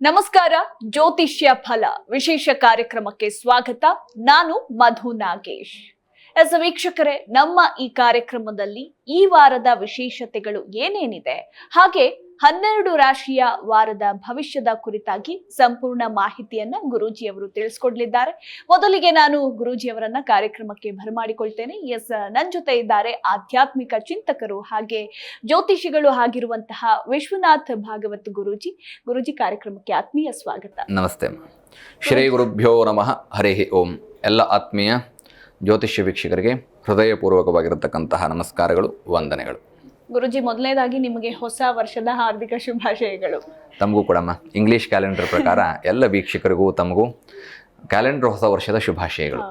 ನಮಸ್ಕಾರ. ಜ್ಯೋತಿಷ್ಯ ಫಲ ವಿಶೇಷ ಕಾರ್ಯಕ್ರಮಕ್ಕೆ ಸ್ವಾಗತ. ನಾನು ಮಧು ನಾಗೇಶ್. ವೀಕ್ಷಕರೇ, ನಮ್ಮ ಈ ಕಾರ್ಯಕ್ರಮದಲ್ಲಿ ಈ ವಾರದ ವಿಶೇಷತೆಗಳು ಏನೇನಿದೆ, ಹಾಗೆ 12 ರಾಶಿಯ ವಾರದ ಭವಿಷ್ಯದ ಕುರಿತಾಗಿ ಸಂಪೂರ್ಣ ಮಾಹಿತಿಯನ್ನ ಗುರೂಜಿಯವರು ತಿಳಿಸ್ಕೊಡ್ಲಿದ್ದಾರೆ. ಮೊದಲಿಗೆ ನಾನು ಗುರೂಜಿಯವರನ್ನ ಕಾರ್ಯಕ್ರಮಕ್ಕೆ ಬರಮಾಡಿಕೊಳ್ತೇನೆ. ನನ್ನ ಜೊತೆ ಇದ್ದಾರೆ ಆಧ್ಯಾತ್ಮಿಕ ಚಿಂತಕರು ಹಾಗೆ ಜ್ಯೋತಿಷಿಗಳು ಆಗಿರುವಂತಹ ವಿಶ್ವನಾಥ್ ಭಾಗವತ್ ಗುರೂಜಿ. ಗುರೂಜಿ, ಕಾರ್ಯಕ್ರಮಕ್ಕೆ ಆತ್ಮೀಯ ಸ್ವಾಗತ. ನಮಸ್ತೆ. ಶ್ರೀ ಗುರುಭ್ಯೋ ನಮಃ. ಹರಿ ಓಂ. ಎಲ್ಲ ಆತ್ಮೀಯ ಜ್ಯೋತಿಷ್ಯ ವೀಕ್ಷಕರಿಗೆ ಹೃದಯಪೂರ್ವಕವಾಗಿರತಕ್ಕಂತಹ ನಮಸ್ಕಾರಗಳು, ವಂದನೆಗಳು. ಗುರುಜಿ, ಮೊದಲನೇದಾಗಿ ನಿಮಗೆ ಹೊಸ ವರ್ಷದ ಹಾರ್ದಿಕ ಶುಭಾಶಯಗಳು. ತಮಗೂ ಕೂಡಮ್ಮ ಇಂಗ್ಲಿಷ್ ಕ್ಯಾಲೆಂಡರ್ ಪ್ರಕಾರ ಎಲ್ಲ ವೀಕ್ಷಕರಿಗೂ ತಮಗೂ ಕ್ಯಾಲೆಂಡರ್ ಹೊಸ ವರ್ಷದ ಶುಭಾಶಯಗಳು.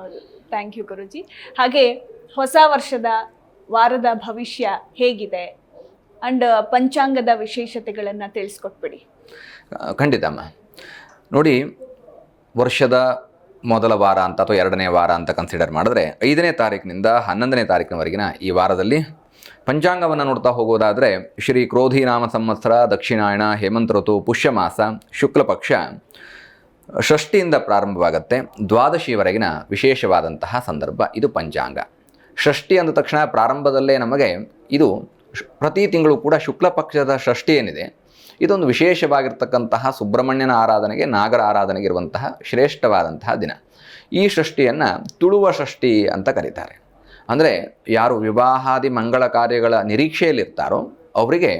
ಥ್ಯಾಂಕ್ ಯು ಗುರುಜಿ. ಹಾಗೆ ಹೊಸ ವರ್ಷದ ವಾರದ ಭವಿಷ್ಯ ಹೇಗಿದೆ ಅಂಡ್ ಪಂಚಾಂಗದ ವಿಶೇಷತೆಗಳನ್ನು ತಿಳಿಸ್ಕೊಟ್ಬಿಡಿ. ಖಂಡಿತಮ್ಮ. ನೋಡಿ, ವರ್ಷದ ಮೊದಲ ವಾರ ಅಂತ ಅಥವಾ ಎರಡನೇ ವಾರ ಅಂತ ಕನ್ಸಿಡರ್ ಮಾಡಿದ್ರೆ 5ನೇ ತಾರೀಕಿನಿಂದ 11ನೇ ತಾರೀಕಿನವರೆಗಿನ ಈ ವಾರದಲ್ಲಿ ಪಂಚಾಂಗವನ್ನು ನೋಡ್ತಾ ಹೋಗೋದಾದರೆ ಶ್ರೀ ಕ್ರೋಧಿ ನಾಮ ಸಂವತ್ಸರ, ದಕ್ಷಿಣಾಯಣ, ಹೇಮಂತ ಋತು, ಪುಷ್ಯಮಾಸ, ಶುಕ್ಲ ಪಕ್ಷ, ಷಷ್ಠಿಯಿಂದ ಪ್ರಾರಂಭವಾಗುತ್ತೆ. ದ್ವಾದಶಿವರೆಗಿನ ವಿಶೇಷವಾದಂತಹ ಸಂದರ್ಭ ಇದು ಪಂಚಾಂಗ. ಷಷ್ಠಿ ಅಂದ ತಕ್ಷಣ ಪ್ರಾರಂಭದಲ್ಲೇ ನಮಗೆ ಇದು ಪ್ರತಿ ತಿಂಗಳು ಕೂಡ ಶುಕ್ಲ ಪಕ್ಷದ ಷಷ್ಠಿ ಏನಿದೆ, ಇದೊಂದು ವಿಶೇಷವಾಗಿರ್ತಕ್ಕಂತಹ ಸುಬ್ರಹ್ಮಣ್ಯನ ಆರಾಧನೆಗೆ, ನಾಗರ ಆರಾಧನೆಗೆ ಇರುವಂತಹ ಶ್ರೇಷ್ಠವಾದಂತಹ ದಿನ. ಈ ಷಷ್ಠಿಯನ್ನು ತುಳುವ ಷಷ್ಠಿ ಅಂತ ಕರೀತಾರೆ. ಅಂದರೆ ಯಾರು ವಿವಾಹಾದಿ ಮಂಗಳ ಕಾರ್ಯಗಳ ನಿರೀಕ್ಷೆಯಲ್ಲಿರ್ತಾರೋ ಅವರಿಗೆ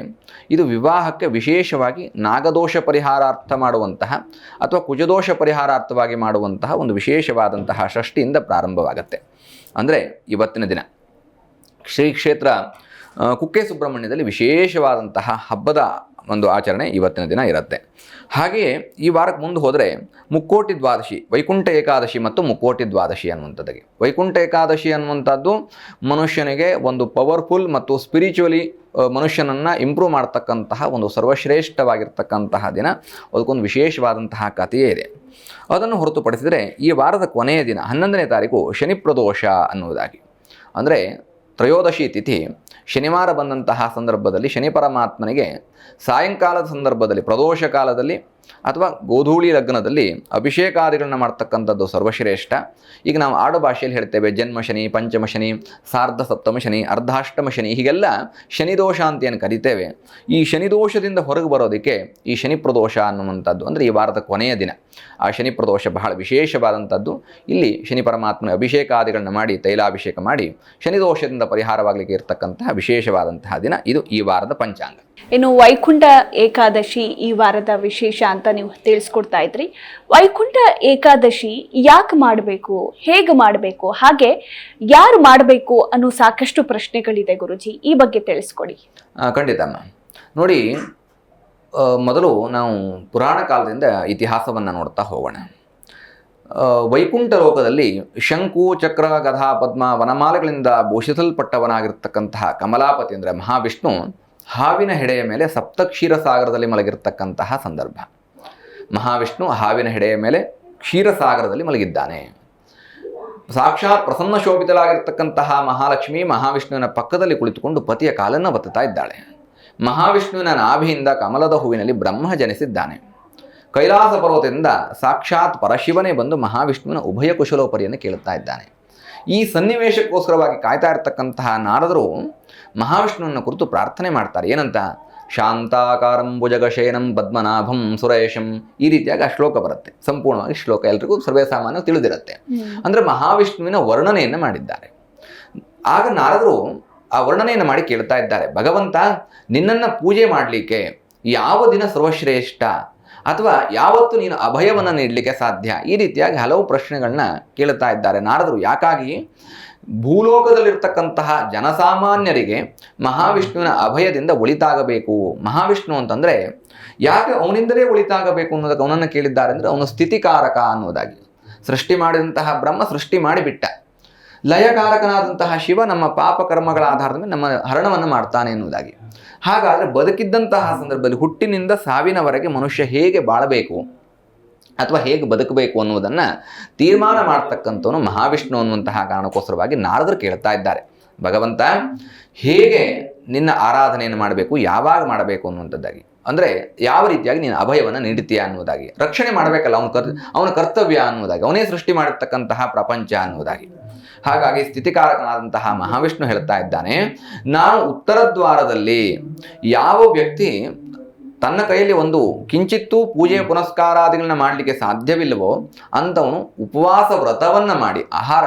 ಇದು ವಿವಾಹಕ್ಕೆ ವಿಶೇಷವಾಗಿ ನಾಗದೋಷ ಪರಿಹಾರಾರ್ಥ ಮಾಡುವಂತಹ ಅಥವಾ ಕುಜದೋಷ ಪರಿಹಾರಾರ್ಥವಾಗಿ ಮಾಡುವಂತಹ ಒಂದು ವಿಶೇಷವಾದಂತಹ ಷಷ್ಠಿಯಿಂದ ಪ್ರಾರಂಭವಾಗುತ್ತೆ. ಅಂದರೆ ಇವತ್ತಿನ ದಿನ ಶ್ರೀ ಕ್ಷೇತ್ರ ಕುಕ್ಕೆ ಸುಬ್ರಹ್ಮಣ್ಯದಲ್ಲಿ ವಿಶೇಷವಾದಂತಹ ಹಬ್ಬದ ಒಂದು ಆಚರಣೆ ಇವತ್ತಿನ ದಿನ ಇರುತ್ತೆ. ಹಾಗೆಯೇ ಈ ವಾರಕ್ಕೆ ಮುಂದೆ ಹೋದರೆ ಮುಕ್ಕೋಟಿ ದ್ವಾದಶಿ, ವೈಕುಂಠ ಏಕಾದಶಿ ಮತ್ತು ಮುಕ್ಕೋಟಿ ದ್ವಾದಶಿ ಅನ್ನುವಂಥದ್ದಾಗಿ. ವೈಕುಂಠ ಏಕಾದಶಿ ಅನ್ನುವಂಥದ್ದು ಮನುಷ್ಯನಿಗೆ ಒಂದು ಪವರ್ಫುಲ್ ಮತ್ತು ಸ್ಪಿರಿಚುವಲಿ ಮನುಷ್ಯನನ್ನು ಇಂಪ್ರೂವ್ ಮಾಡ್ತಕ್ಕಂತಹ ಒಂದು ಸರ್ವಶ್ರೇಷ್ಠವಾಗಿರ್ತಕ್ಕಂತಹ ದಿನ. ಅದಕ್ಕೊಂದು ವಿಶೇಷವಾದಂತಹ ಕಥೆಯೇ ಇದೆ. ಅದನ್ನು ಹೊರತುಪಡಿಸಿದರೆ ಈ ವಾರದ ಕೊನೆಯ ದಿನ 11ನೇ ತಾರೀಕು ಶನಿ ಪ್ರದೋಷ ಅನ್ನುವುದಾಗಿ. ಅಂದರೆ ತ್ರಯೋದಶಿ ತಿಥಿ ಶನಿವಾರ ಬಂದಂತಹ ಸಂದರ್ಭದಲ್ಲಿ ಶನಿ ಪರಮಾತ್ಮನಿಗೆ ಸಾಯಂಕಾಲದ ಸಂದರ್ಭದಲ್ಲಿ ಪ್ರದೋಷ ಕಾಲದಲ್ಲಿ ಅಥವಾ ಗೋಧೂಳಿ ಲಗ್ನದಲ್ಲಿ ಅಭಿಷೇಕಾದಿಗಳನ್ನ ಮಾಡ್ತಕ್ಕಂಥದ್ದು ಸರ್ವಶ್ರೇಷ್ಠ. ಈಗ ನಾವು ಆಡು ಭಾಷೆಯಲ್ಲಿ ಹೇಳ್ತೇವೆ ಜನ್ಮ ಶನಿ, ಪಂಚಮ ಶನಿ, ಸಾರ್ಧ ಸಪ್ತಮ ಶನಿ, ಅರ್ಧಾಷ್ಟಮ ಶನಿ, ಹೀಗೆಲ್ಲ ಶನಿದೋಷ ಅಂತ ಏನು ಕರಿತೇವೆ. ಈ ಶನಿದೋಷದಿಂದ ಹೊರಗೆ ಬರೋದಕ್ಕೆ ಈ ಶನಿ ಪ್ರದೋಷ ಅನ್ನುವಂಥದ್ದು, ಅಂದರೆ ಈ ವಾರದ ಕೊನೆಯ ದಿನ ಆ ಶನಿ ಪ್ರದೋಷ ಬಹಳ ವಿಶೇಷವಾದಂಥದ್ದು. ಇಲ್ಲಿ ಶನಿ ಪರಮಾತ್ಮನ ಅಭಿಷೇಕಾದಿಗಳನ್ನ ಮಾಡಿ, ತೈಲಾಭಿಷೇಕ ಮಾಡಿ ಶನಿದೋಷದಿಂದ ಪರಿಹಾರವಾಗಲಿಕ್ಕೆ ಇರತಕ್ಕಂತಹ ವಿಶೇಷವಾದಂತಹ ದಿನ ಇದು ಈ ವಾರದ ಪಂಚಾಂಗ. ಇನ್ನು ವೈಕುಂಠ ಏಕಾದಶಿ ಈ ವಾರದ ವಿಶೇಷ ಅಂತ ನೀವು ತಿಳಿಸ್ಕೊಡ್ತಾ ಇದ್ರಿ. ವೈಕುಂಠ ಏಕಾದಶಿ ಯಾಕೆ ಮಾಡಬೇಕು, ಹೇಗೆ ಮಾಡಬೇಕು, ಹಾಗೆ ಯಾರು ಮಾಡಬೇಕು ಅನ್ನೋ ಸಾಕಷ್ಟು ಪ್ರಶ್ನೆಗಳಿದೆ ಗುರುಜಿ, ಈ ಬಗ್ಗೆ ತಿಳಿಸ್ಕೊಡಿ. ಖಂಡಿತಮ್ಮ. ನೋಡಿ, ಮೊದಲು ನಾವು ಪುರಾಣ ಕಾಲದಿಂದ ಇತಿಹಾಸವನ್ನು ನೋಡ್ತಾ ಹೋಗೋಣ. ವೈಕುಂಠ ಲೋಕದಲ್ಲಿ ಶಂಕು, ಚಕ್ರ, ಗದಾ, ಪದ್ಮ ವನಮಾಲೆಗಳಿಂದ ಭೂಷಿಸಲ್ಪಟ್ಟವನಾಗಿರ್ತಕ್ಕಂತಹ ಕಮಲಾಪತಿ ಅಂದರೆ ಮಹಾವಿಷ್ಣು ಹಾವಿನ ಹೆಡೆಯ ಮೇಲೆ ಸಪ್ತಕ್ಷೀರ ಸಾಗರದಲ್ಲಿ ಮಲಗಿರ್ತಕ್ಕಂತಹ ಸಂದರ್ಭ. ಮಹಾವಿಷ್ಣು ಹಾವಿನ ಹೆಡೆಯ ಮೇಲೆ ಕ್ಷೀರಸಾಗರದಲ್ಲಿ ಮಲಗಿದ್ದಾನೆ. ಸಾಕ್ಷಾತ್ ಪ್ರಸನ್ನ ಶೋಭಿತಳಾಗಿರ್ತಕ್ಕಂತಹ ಮಹಾಲಕ್ಷ್ಮಿ ಮಹಾವಿಷ್ಣುವಿನ ಪಕ್ಕದಲ್ಲಿ ಕುಳಿತುಕೊಂಡು ಪತಿಯ ಕಾಲನ್ನು ಬತ್ತುತ್ತಾ ಇದ್ದಾಳೆ. ಮಹಾವಿಷ್ಣುವಿನ ನಾಭಿಯಿಂದ ಕಮಲದ ಹೂವಿನಲ್ಲಿ ಬ್ರಹ್ಮ ಜನಿಸಿದ್ದಾನೆ. ಕೈಲಾಸ ಪರ್ವತದಿಂದ ಸಾಕ್ಷಾತ್ ಪರಶಿವನೇ ಬಂದು ಮಹಾವಿಷ್ಣುವಿನ ಉಭಯ ಕುಶಲೋಪರಿಯನ್ನು ಕೇಳುತ್ತಾ ಇದ್ದಾನೆ. ಈ ಸನ್ನಿವೇಶಕ್ಕೋಸ್ಕರವಾಗಿ ಕಾಯ್ತಾ ಇರತಕ್ಕಂತಹ ನಾರದರು ಮಹಾವಿಷ್ಣುವನ್ನು ಕುರಿತು ಪ್ರಾರ್ಥನೆ ಮಾಡ್ತಾರೆ. ಏನಂತ? ಶಾಂತಾಕಾರಂ ಭುಜಗಶಯನಂ ಪದ್ಮನಾಭಂ ಸುರೇಶಂ, ಈ ರೀತಿಯಾಗಿ ಆ ಶ್ಲೋಕ ಬರುತ್ತೆ. ಸಂಪೂರ್ಣವಾಗಿ ಶ್ಲೋಕ ಎಲ್ರಿಗೂ ಸರ್ವೇ ಸಾಮಾನ್ಯ ತಿಳಿದಿರುತ್ತೆ. ಅಂದರೆ ಮಹಾವಿಷ್ಣುವಿನ ವರ್ಣನೆಯನ್ನು ಮಾಡಿದ್ದಾರೆ. ಆಗ ನಾರದರು ಆ ವರ್ಣನೆಯನ್ನು ಮಾಡಿ ಕೇಳ್ತಾ ಇದ್ದಾರೆ, ಭಗವಂತ ನಿನ್ನನ್ನು ಪೂಜೆ ಮಾಡಲಿಕ್ಕೆ ಯಾವ ದಿನ ಸರ್ವಶ್ರೇಷ್ಠ, ಅಥವಾ ಯಾವತ್ತು ನೀನು ಅಭಯವನ್ನು ನೀಡಲಿಕ್ಕೆ ಸಾಧ್ಯ? ಈ ರೀತಿಯಾಗಿ ಹಲವು ಪ್ರಶ್ನೆಗಳನ್ನ ಕೇಳುತ್ತಾ ಇದ್ದಾರೆ ನಾರದರು. ಯಾಕಾಗಿ? ಭೂಲೋಕದಲ್ಲಿರ್ತಕ್ಕಂತಹ ಜನಸಾಮಾನ್ಯರಿಗೆ ಮಹಾವಿಷ್ಣುವಿನ ಅಭಯದಿಂದ ಒಳಿತಾಗಬೇಕು. ಮಹಾವಿಷ್ಣು ಅಂತಂದರೆ ಯಾಕೆ ಅವನಿಂದಲೇ ಒಳಿತಾಗಬೇಕು ಅನ್ನೋದಕ್ಕೆ ಅವನನ್ನು ಕೇಳಿದ್ದಾರೆ ಅಂದರೆ ಅವನು ಸ್ಥಿತಿಕಾರಕ ಅನ್ನೋದಾಗಿ. ಸೃಷ್ಟಿ ಮಾಡಿದಂತಹ ಬ್ರಹ್ಮ ಸೃಷ್ಟಿ ಮಾಡಿಬಿಟ್ಟ. ಲಯಕಾರಕನಾದಂತಹ ಶಿವ ನಮ್ಮ ಪಾಪ ಕರ್ಮಗಳ ಆಧಾರದ ಮೇಲೆ ನಮ್ಮ ಹರಣವನ್ನು ಮಾಡ್ತಾನೆ ಎನ್ನುವುದಾಗಿ. ಹಾಗಾದರೆ ಬದುಕಿದ್ದಂತಹ ಸಂದರ್ಭದಲ್ಲಿ ಹುಟ್ಟಿನಿಂದ ಸಾವಿನವರೆಗೆ ಮನುಷ್ಯ ಹೇಗೆ ಬಾಳಬೇಕು ಅಥವಾ ಹೇಗೆ ಬದುಕಬೇಕು ಅನ್ನುವುದನ್ನು ತೀರ್ಮಾನ ಮಾಡ್ತಕ್ಕಂಥವನು ಮಹಾವಿಷ್ಣು ಅನ್ನುವಂತಹ ಕಾರಣಕ್ಕೋಸ್ಕರವಾಗಿ ನಾರದರು ಕೇಳ್ತಾ ಇದ್ದಾರೆ, ಭಗವಂತ ಹೇಗೆ ನಿನ್ನ ಆರಾಧನೆಯನ್ನು ಮಾಡಬೇಕು, ಯಾವಾಗ ಮಾಡಬೇಕು ಅನ್ನುವಂಥದ್ದಾಗಿ. ಅಂದರೆ ಯಾವ ರೀತಿಯಾಗಿ ನೀನು ಅಭಯವನ್ನು ನೀಡುತ್ತೀಯ ಅನ್ನೋದಾಗಿ, ರಕ್ಷಣೆ ಮಾಡಬೇಕಲ್ಲ ಅವನ ಕರ್ತವ್ಯ ಅನ್ನೋದಾಗಿ, ಅವನೇ ಸೃಷ್ಟಿ ಮಾಡಿರ್ತಕ್ಕಂತಹ ಪ್ರಪಂಚ ಅನ್ನೋದಾಗಿ. ಹಾಗಾಗಿ ಸ್ಥಿತಿಕಾರಕನಾದಂತಹ ಮಹಾವಿಷ್ಣು ಹೇಳ್ತಾ ಇದ್ದಾನೆ, ನಾನು ಉತ್ತರ ದ್ವಾರದಲ್ಲಿ ಯಾವ ವ್ಯಕ್ತಿ ತನ್ನ ಕೈಯಲ್ಲಿ ಒಂದು ಕಿಂಚಿತ್ತೂ ಪೂಜೆ ಪುನಸ್ಕಾರಾದಿಗಳನ್ನ ಮಾಡಲಿಕ್ಕೆ ಸಾಧ್ಯವಿಲ್ಲವೋ ಅಂಥವನು ಉಪವಾಸ ವ್ರತವನ್ನು ಮಾಡಿ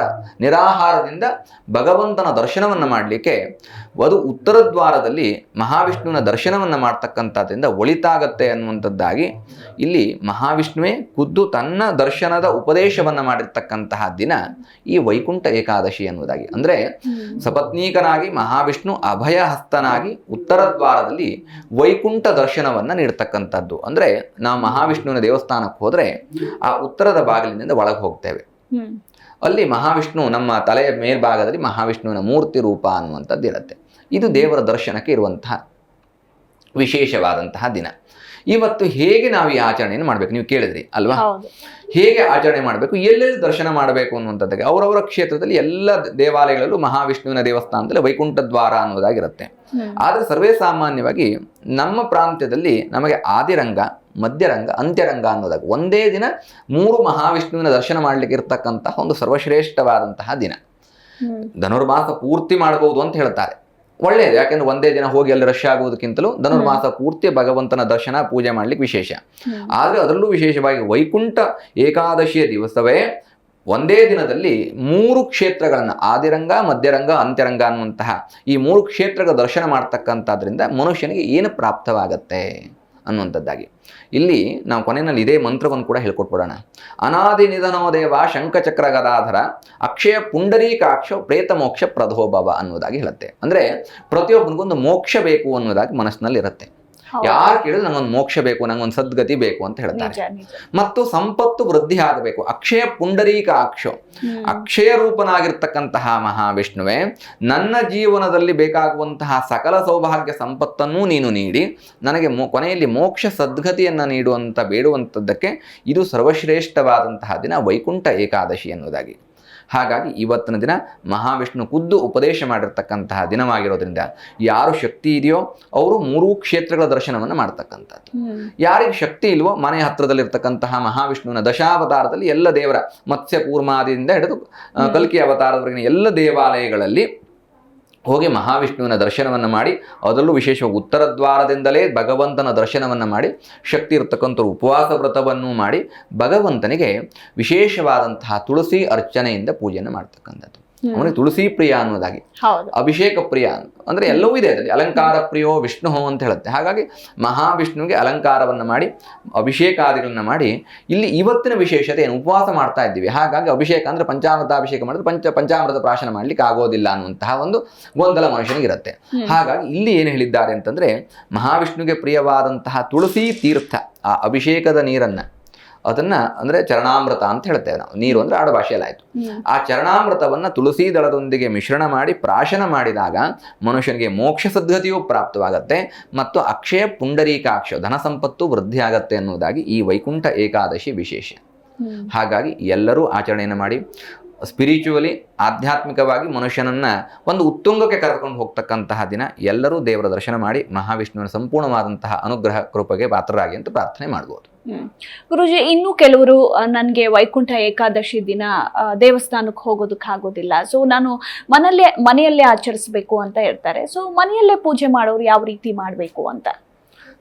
ನಿರಾಹಾರದಿಂದ ಭಗವಂತನ ದರ್ಶನವನ್ನು ಮಾಡಲಿಕ್ಕೆ ಅದು ಉತ್ತರ ದ್ವಾರದಲ್ಲಿ ಮಹಾವಿಷ್ಣುವಿನ ದರ್ಶನವನ್ನು ಮಾಡ್ತಕ್ಕಂಥದ್ರಿಂದ ಒಳಿತಾಗತ್ತೆ ಅನ್ನುವಂಥದ್ದಾಗಿ ಇಲ್ಲಿ ಮಹಾವಿಷ್ಣುವೇ ಖುದ್ದು ತನ್ನ ದರ್ಶನದ ಉಪದೇಶವನ್ನು ಮಾಡಿರ್ತಕ್ಕಂತಹ ದಿನ ಈ ವೈಕುಂಠ ಏಕಾದಶಿ ಅನ್ನುವುದಾಗಿ. ಅಂದರೆ ಸಪತ್ನೀಕನಾಗಿ ಮಹಾವಿಷ್ಣು ಅಭಯ ಹಸ್ತನಾಗಿ ಉತ್ತರ ದ್ವಾರದಲ್ಲಿ ವೈಕುಂಠ ದರ್ಶನವನ್ನು ನೀಡ್ತಕ್ಕಂಥದ್ದು. ಅಂದರೆ ನಾವು ಮಹಾವಿಷ್ಣುವಿನ ದೇವಸ್ಥಾನಕ್ಕೆ ಹೋದರೆ ಆ ಉತ್ತರದ ಬಾಗಿಲಿನಿಂದ ಒಳಗೆ ಹೋಗ್ತೇವೆ. ಅಲ್ಲಿ ಮಹಾವಿಷ್ಣು ನಮ್ಮ ತಲೆಯ ಮೇಲ್ಭಾಗದಲ್ಲಿ ಮಹಾವಿಷ್ಣುವಿನ ಮೂರ್ತಿ ರೂಪ ಅನ್ನುವಂಥದ್ದು ಇರುತ್ತೆ. ಇದು ದೇವರ ದರ್ಶನಕ್ಕೆ ಇರುವಂತಹ ವಿಶೇಷವಾದಂತಹ ದಿನ. ಇವತ್ತು ಹೇಗೆ ನಾವು ಈ ಆಚರಣೆಯನ್ನು ಮಾಡಬೇಕು ನೀವು ಕೇಳಿದ್ರಿ ಅಲ್ವಾ? ಹೇಗೆ ಆಚರಣೆ ಮಾಡಬೇಕು, ಎಲ್ಲೆಲ್ಲಿ ದರ್ಶನ ಮಾಡಬೇಕು ಅನ್ನುವಂಥದ್ದಕ್ಕೆ ಅವರವರ ಕ್ಷೇತ್ರದಲ್ಲಿ ಎಲ್ಲ ದೇವಾಲಯಗಳಲ್ಲೂ ಮಹಾವಿಷ್ಣುವಿನ ದೇವಸ್ಥಾನದಲ್ಲಿ ವೈಕುಂಠ ದ್ವಾರ ಅನ್ನೋದಾಗಿರುತ್ತೆ. ಆದರೆ ಸರ್ವೇ ಸಾಮಾನ್ಯವಾಗಿ ನಮ್ಮ ಪ್ರಾಂತ್ಯದಲ್ಲಿ ನಮಗೆ ಆದಿರಂಗ, ಮಧ್ಯರಂಗ, ಅಂತ್ಯರಂಗ ಅನ್ನೋದಾಗ ಒಂದೇ ದಿನ 3 ಮಹಾವಿಷ್ಣುವಿನ ದರ್ಶನ ಮಾಡಲಿಕ್ಕೆ ಇರ್ತಕ್ಕಂತಹ ಒಂದು ಸರ್ವಶ್ರೇಷ್ಠವಾದಂತಹ ದಿನ. ಧನುರ್ಮಾಸ ಪೂರ್ತಿ ಮಾಡಬಹುದು ಅಂತ ಹೇಳ್ತಾರೆ, ಒಳ್ಳೆಯದು. ಯಾಕೆಂದ್ರೆ ಒಂದೇ ದಿನ ಹೋಗಿ ಅಲ್ಲಿ ರಶ್ ಆಗುವುದಕ್ಕಿಂತಲೂ ಧನುರ್ಮಾಸ ಪೂರ್ತಿ ಭಗವಂತನ ದರ್ಶನ ಪೂಜೆ ಮಾಡ್ಲಿಕ್ಕೆ ವಿಶೇಷ. ಆದರೆ ಅದರಲ್ಲೂ ವಿಶೇಷವಾಗಿ ವೈಕುಂಠ ಏಕಾದಶಿಯ ದಿವಸವೇ ಒಂದೇ ದಿನದಲ್ಲಿ 3 ಕ್ಷೇತ್ರಗಳನ್ನು ಆದಿರಂಗ, ಮಧ್ಯರಂಗ, ಅಂತ್ಯರಂಗ ಅನ್ನುವಂತಹ ಈ 3 ಕ್ಷೇತ್ರಗಳ ದರ್ಶನ ಮಾಡ್ತಕ್ಕಂಥದ್ರಿಂದ ಮನುಷ್ಯನಿಗೆ ಏನು ಪ್ರಾಪ್ತವಾಗತ್ತೆ ಅನ್ನುವಂಥದ್ದಾಗಿ ಇಲ್ಲಿ ನಾವು ಕೊನೆಯಲ್ಲಿ ಇದೇ ಮಂತ್ರವನ್ನು ಕೂಡ ಹೇಳ್ಕೊಟ್ಬಿಡೋಣ. ಅನಾದಿ ನಿಧನೋ ದೇವ ಶಂಖಚಕ್ರ ಗದಾಧರ ಅಕ್ಷಯ ಪುಂಡರೀಕಾಕ್ಷ ಪ್ರೇತ ಮೋಕ್ಷ ಪ್ರಧೋಭವ ಅನ್ನೋದಾಗಿ ಹೇಳುತ್ತೆ. ಅಂದರೆ ಪ್ರತಿಯೊಬ್ಬನಿಗೊಂದು ಮೋಕ್ಷ ಬೇಕು ಅನ್ನೋದಾಗಿ ಮನಸ್ಸಿನಲ್ಲಿ ಇರುತ್ತೆ. ಯಾರು ಕೇಳಿದ್ರೆ ನಂಗೊಂದು ಮೋಕ್ಷ ಬೇಕು, ನಂಗೊಂದು ಸದ್ಗತಿ ಬೇಕು ಅಂತ ಹೇಳ್ತಾರೆ. ಮತ್ತು ಸಂಪತ್ತು ವೃದ್ಧಿ ಆಗಬೇಕು. ಅಕ್ಷಯ ಪುಂಡರೀಕಾಕ್ಷ, ಅಕ್ಷಯ ರೂಪನಾಗಿರ್ತಕ್ಕಂತಹ ಮಹಾವಿಷ್ಣುವೇ ನನ್ನ ಜೀವನದಲ್ಲಿ ಬೇಕಾಗುವಂತಹ ಸಕಲ ಸೌಭಾಗ್ಯ ಸಂಪತ್ತನ್ನೂ ನೀನು ನೀಡಿ ನನಗೆ ಕೊನೆಯಲ್ಲಿ ಮೋಕ್ಷ ಸದ್ಗತಿಯನ್ನು ನೀಡುವಂತ ಬೇಡುವಂಥದ್ದಕ್ಕೆ ಇದು ಸರ್ವಶ್ರೇಷ್ಠವಾದಂತಹ ದಿನ ವೈಕುಂಠ ಏಕಾದಶಿ ಅನ್ನೋದಾಗಿ. ಹಾಗಾಗಿ ಇವತ್ತಿನ ದಿನ ಮಹಾವಿಷ್ಣು ಖುದ್ದು ಉಪದೇಶ ಮಾಡಿರ್ತಕ್ಕಂತಹ ದಿನವಾಗಿರೋದ್ರಿಂದ ಯಾರು ಶಕ್ತಿ ಇದೆಯೋ ಅವರು 3 ಕ್ಷೇತ್ರಗಳ ದರ್ಶನವನ್ನು ಮಾಡ್ತಕ್ಕಂಥದ್ದು. ಯಾರಿಗೆ ಶಕ್ತಿ ಇಲ್ವೋ ಮನೆ ಹತ್ರದಲ್ಲಿರ್ತಕ್ಕಂತಹ ಮಹಾವಿಷ್ಣುವಿನ ದಶಾವತಾರದಲ್ಲಿ ಎಲ್ಲ ದೇವರ ಮತ್ಸ್ಯ ಕೂರ್ಮಾದಿಯಿಂದ ಹಿಡಿದು ಕಲ್ಕಿ ಅವತಾರದವರೆಗಿನ ಎಲ್ಲ ದೇವಾಲಯಗಳಲ್ಲಿ ಹೋಗಿ ಮಹಾವಿಷ್ಣುವಿನ ದರ್ಶನವನ್ನು ಮಾಡಿ, ಅದರಲ್ಲೂ ವಿಶೇಷವಾಗಿ ಉತ್ತರ ದ್ವಾರದಿಂದಲೇ ಭಗವಂತನ ದರ್ಶನವನ್ನು ಮಾಡಿ, ಶಕ್ತಿ ಇರತಕ್ಕಂಥವ್ರು ಉಪವಾಸ ವ್ರತವನ್ನು ಮಾಡಿ ಭಗವಂತನಿಗೆ ವಿಶೇಷವಾದಂತಹ ತುಳಸಿ ಅರ್ಚನೆಯಿಂದ ಪೂಜೆಯನ್ನು ಮಾಡ್ತಕ್ಕಂಥದ್ದು. ಅವನಿಗೆ ತುಳಸಿ ಪ್ರಿಯ ಅನ್ನೋದಾಗಿ, ಅಭಿಷೇಕ ಪ್ರಿಯ ಅಂದರೆ ಎಲ್ಲವೂ ಇದೆ ಅದರಲ್ಲಿ. ಅಲಂಕಾರ ಪ್ರಿಯೋ ವಿಷ್ಣು ಅಂತ ಹೇಳುತ್ತೆ. ಹಾಗಾಗಿ ಮಹಾವಿಷ್ಣುವಿಗೆ ಅಲಂಕಾರವನ್ನು ಮಾಡಿ ಅಭಿಷೇಕಾದಿಗಳನ್ನ ಮಾಡಿ ಇಲ್ಲಿ ಇವತ್ತಿನ ವಿಶೇಷತೆ ಏನು, ಉಪವಾಸ ಮಾಡ್ತಾ ಇದ್ದೀವಿ. ಹಾಗಾಗಿ ಅಭಿಷೇಕ ಅಂದರೆ ಪಂಚಾಮೃತ ಅಭಿಷೇಕ ಮಾಡಿದ್ರೆ ಪಂಚಾಮೃತ ಪ್ರಾಶನ ಮಾಡ್ಲಿಕ್ಕೆ ಆಗೋದಿಲ್ಲ ಅನ್ನುವಂತಹ ಒಂದು ಗೊಂದಲ ಮನುಷ್ಯನಿಗಿರುತ್ತೆ. ಹಾಗಾಗಿ ಇಲ್ಲಿ ಏನು ಹೇಳಿದ್ದಾರೆ ಅಂತಂದ್ರೆ ಮಹಾವಿಷ್ಣುವಿಗೆ ಪ್ರಿಯವಾದಂತಹ ತುಳಸಿ ತೀರ್ಥ, ಆ ಅಭಿಷೇಕದ ನೀರನ್ನ ಅದನ್ನ ಅಂದ್ರೆ ಚರಣಾಮೃತ ಅಂತ ಹೇಳ್ತೇವೆ ನಾವು. ನೀರು ಅಂದ್ರೆ ಆಡು ಭಾಷೆಯಲ್ಲಿ ಆಯ್ತು. ಆ ಚರಣಾಮೃತವನ್ನ ತುಳಸಿ ದಳದೊಂದಿಗೆ ಮಿಶ್ರಣ ಮಾಡಿ ಪ್ರಾಶನ ಮಾಡಿದಾಗ ಮನುಷ್ಯನಿಗೆ ಮೋಕ್ಷ ಸದ್ಗತಿಯೂ ಪ್ರಾಪ್ತವಾಗತ್ತೆ ಮತ್ತು ಅಕ್ಷಯ ಪುಂಡರೀಕಾಕ್ಷ ಧನ ಸಂಪತ್ತು ವೃದ್ಧಿ ಆಗತ್ತೆ ಅನ್ನೋದಾಗಿ ಈ ವೈಕುಂಠ ಏಕಾದಶಿ ವಿಶೇಷ. ಹಾಗಾಗಿ ಎಲ್ಲರೂ ಆಚರಣೆಯನ್ನು ಮಾಡಿ ಸ್ಪಿರಿಚುವಲಿ ಆಧ್ಯಾತ್ಮಿಕವಾಗಿ ಮನುಷ್ಯನನ್ನ ಒಂದು ಉತ್ತುಂಗಕ್ಕೆ ಕರೆದುಕೊಂಡು ಹೋಗ್ತಕ್ಕಂತಹ ದಿನ. ಎಲ್ಲರೂ ದೇವರ ದರ್ಶನ ಮಾಡಿ ಮಹಾವಿಷ್ಣುವಿನ ಸಂಪೂರ್ಣವಾದಂತಹ ಅನುಗ್ರಹ ಕೃಪೆಗೆ ಪಾತ್ರರಾಗಿ ಅಂತ ಪ್ರಾರ್ಥನೆ ಮಾಡ್ಬೋದು. ಗುರುಜಿ, ಇನ್ನು ಕೆಲವರು ನನಗೆ ವೈಕುಂಠ ಏಕಾದಶಿ ದಿನ ದೇವಸ್ಥಾನಕ್ಕೆ ಹೋಗೋದಕ್ಕಾಗೋದಿಲ್ಲ, ಸೊ ನಾನು ಮನೆಯಲ್ಲೇ ಆಚರಿಸಬೇಕು ಅಂತ ಹೇಳ್ತಾರೆ. ಸೊ ಮನೆಯಲ್ಲೇ ಪೂಜೆ ಮಾಡೋರು ಯಾವ ರೀತಿ ಮಾಡಬೇಕು ಅಂತ?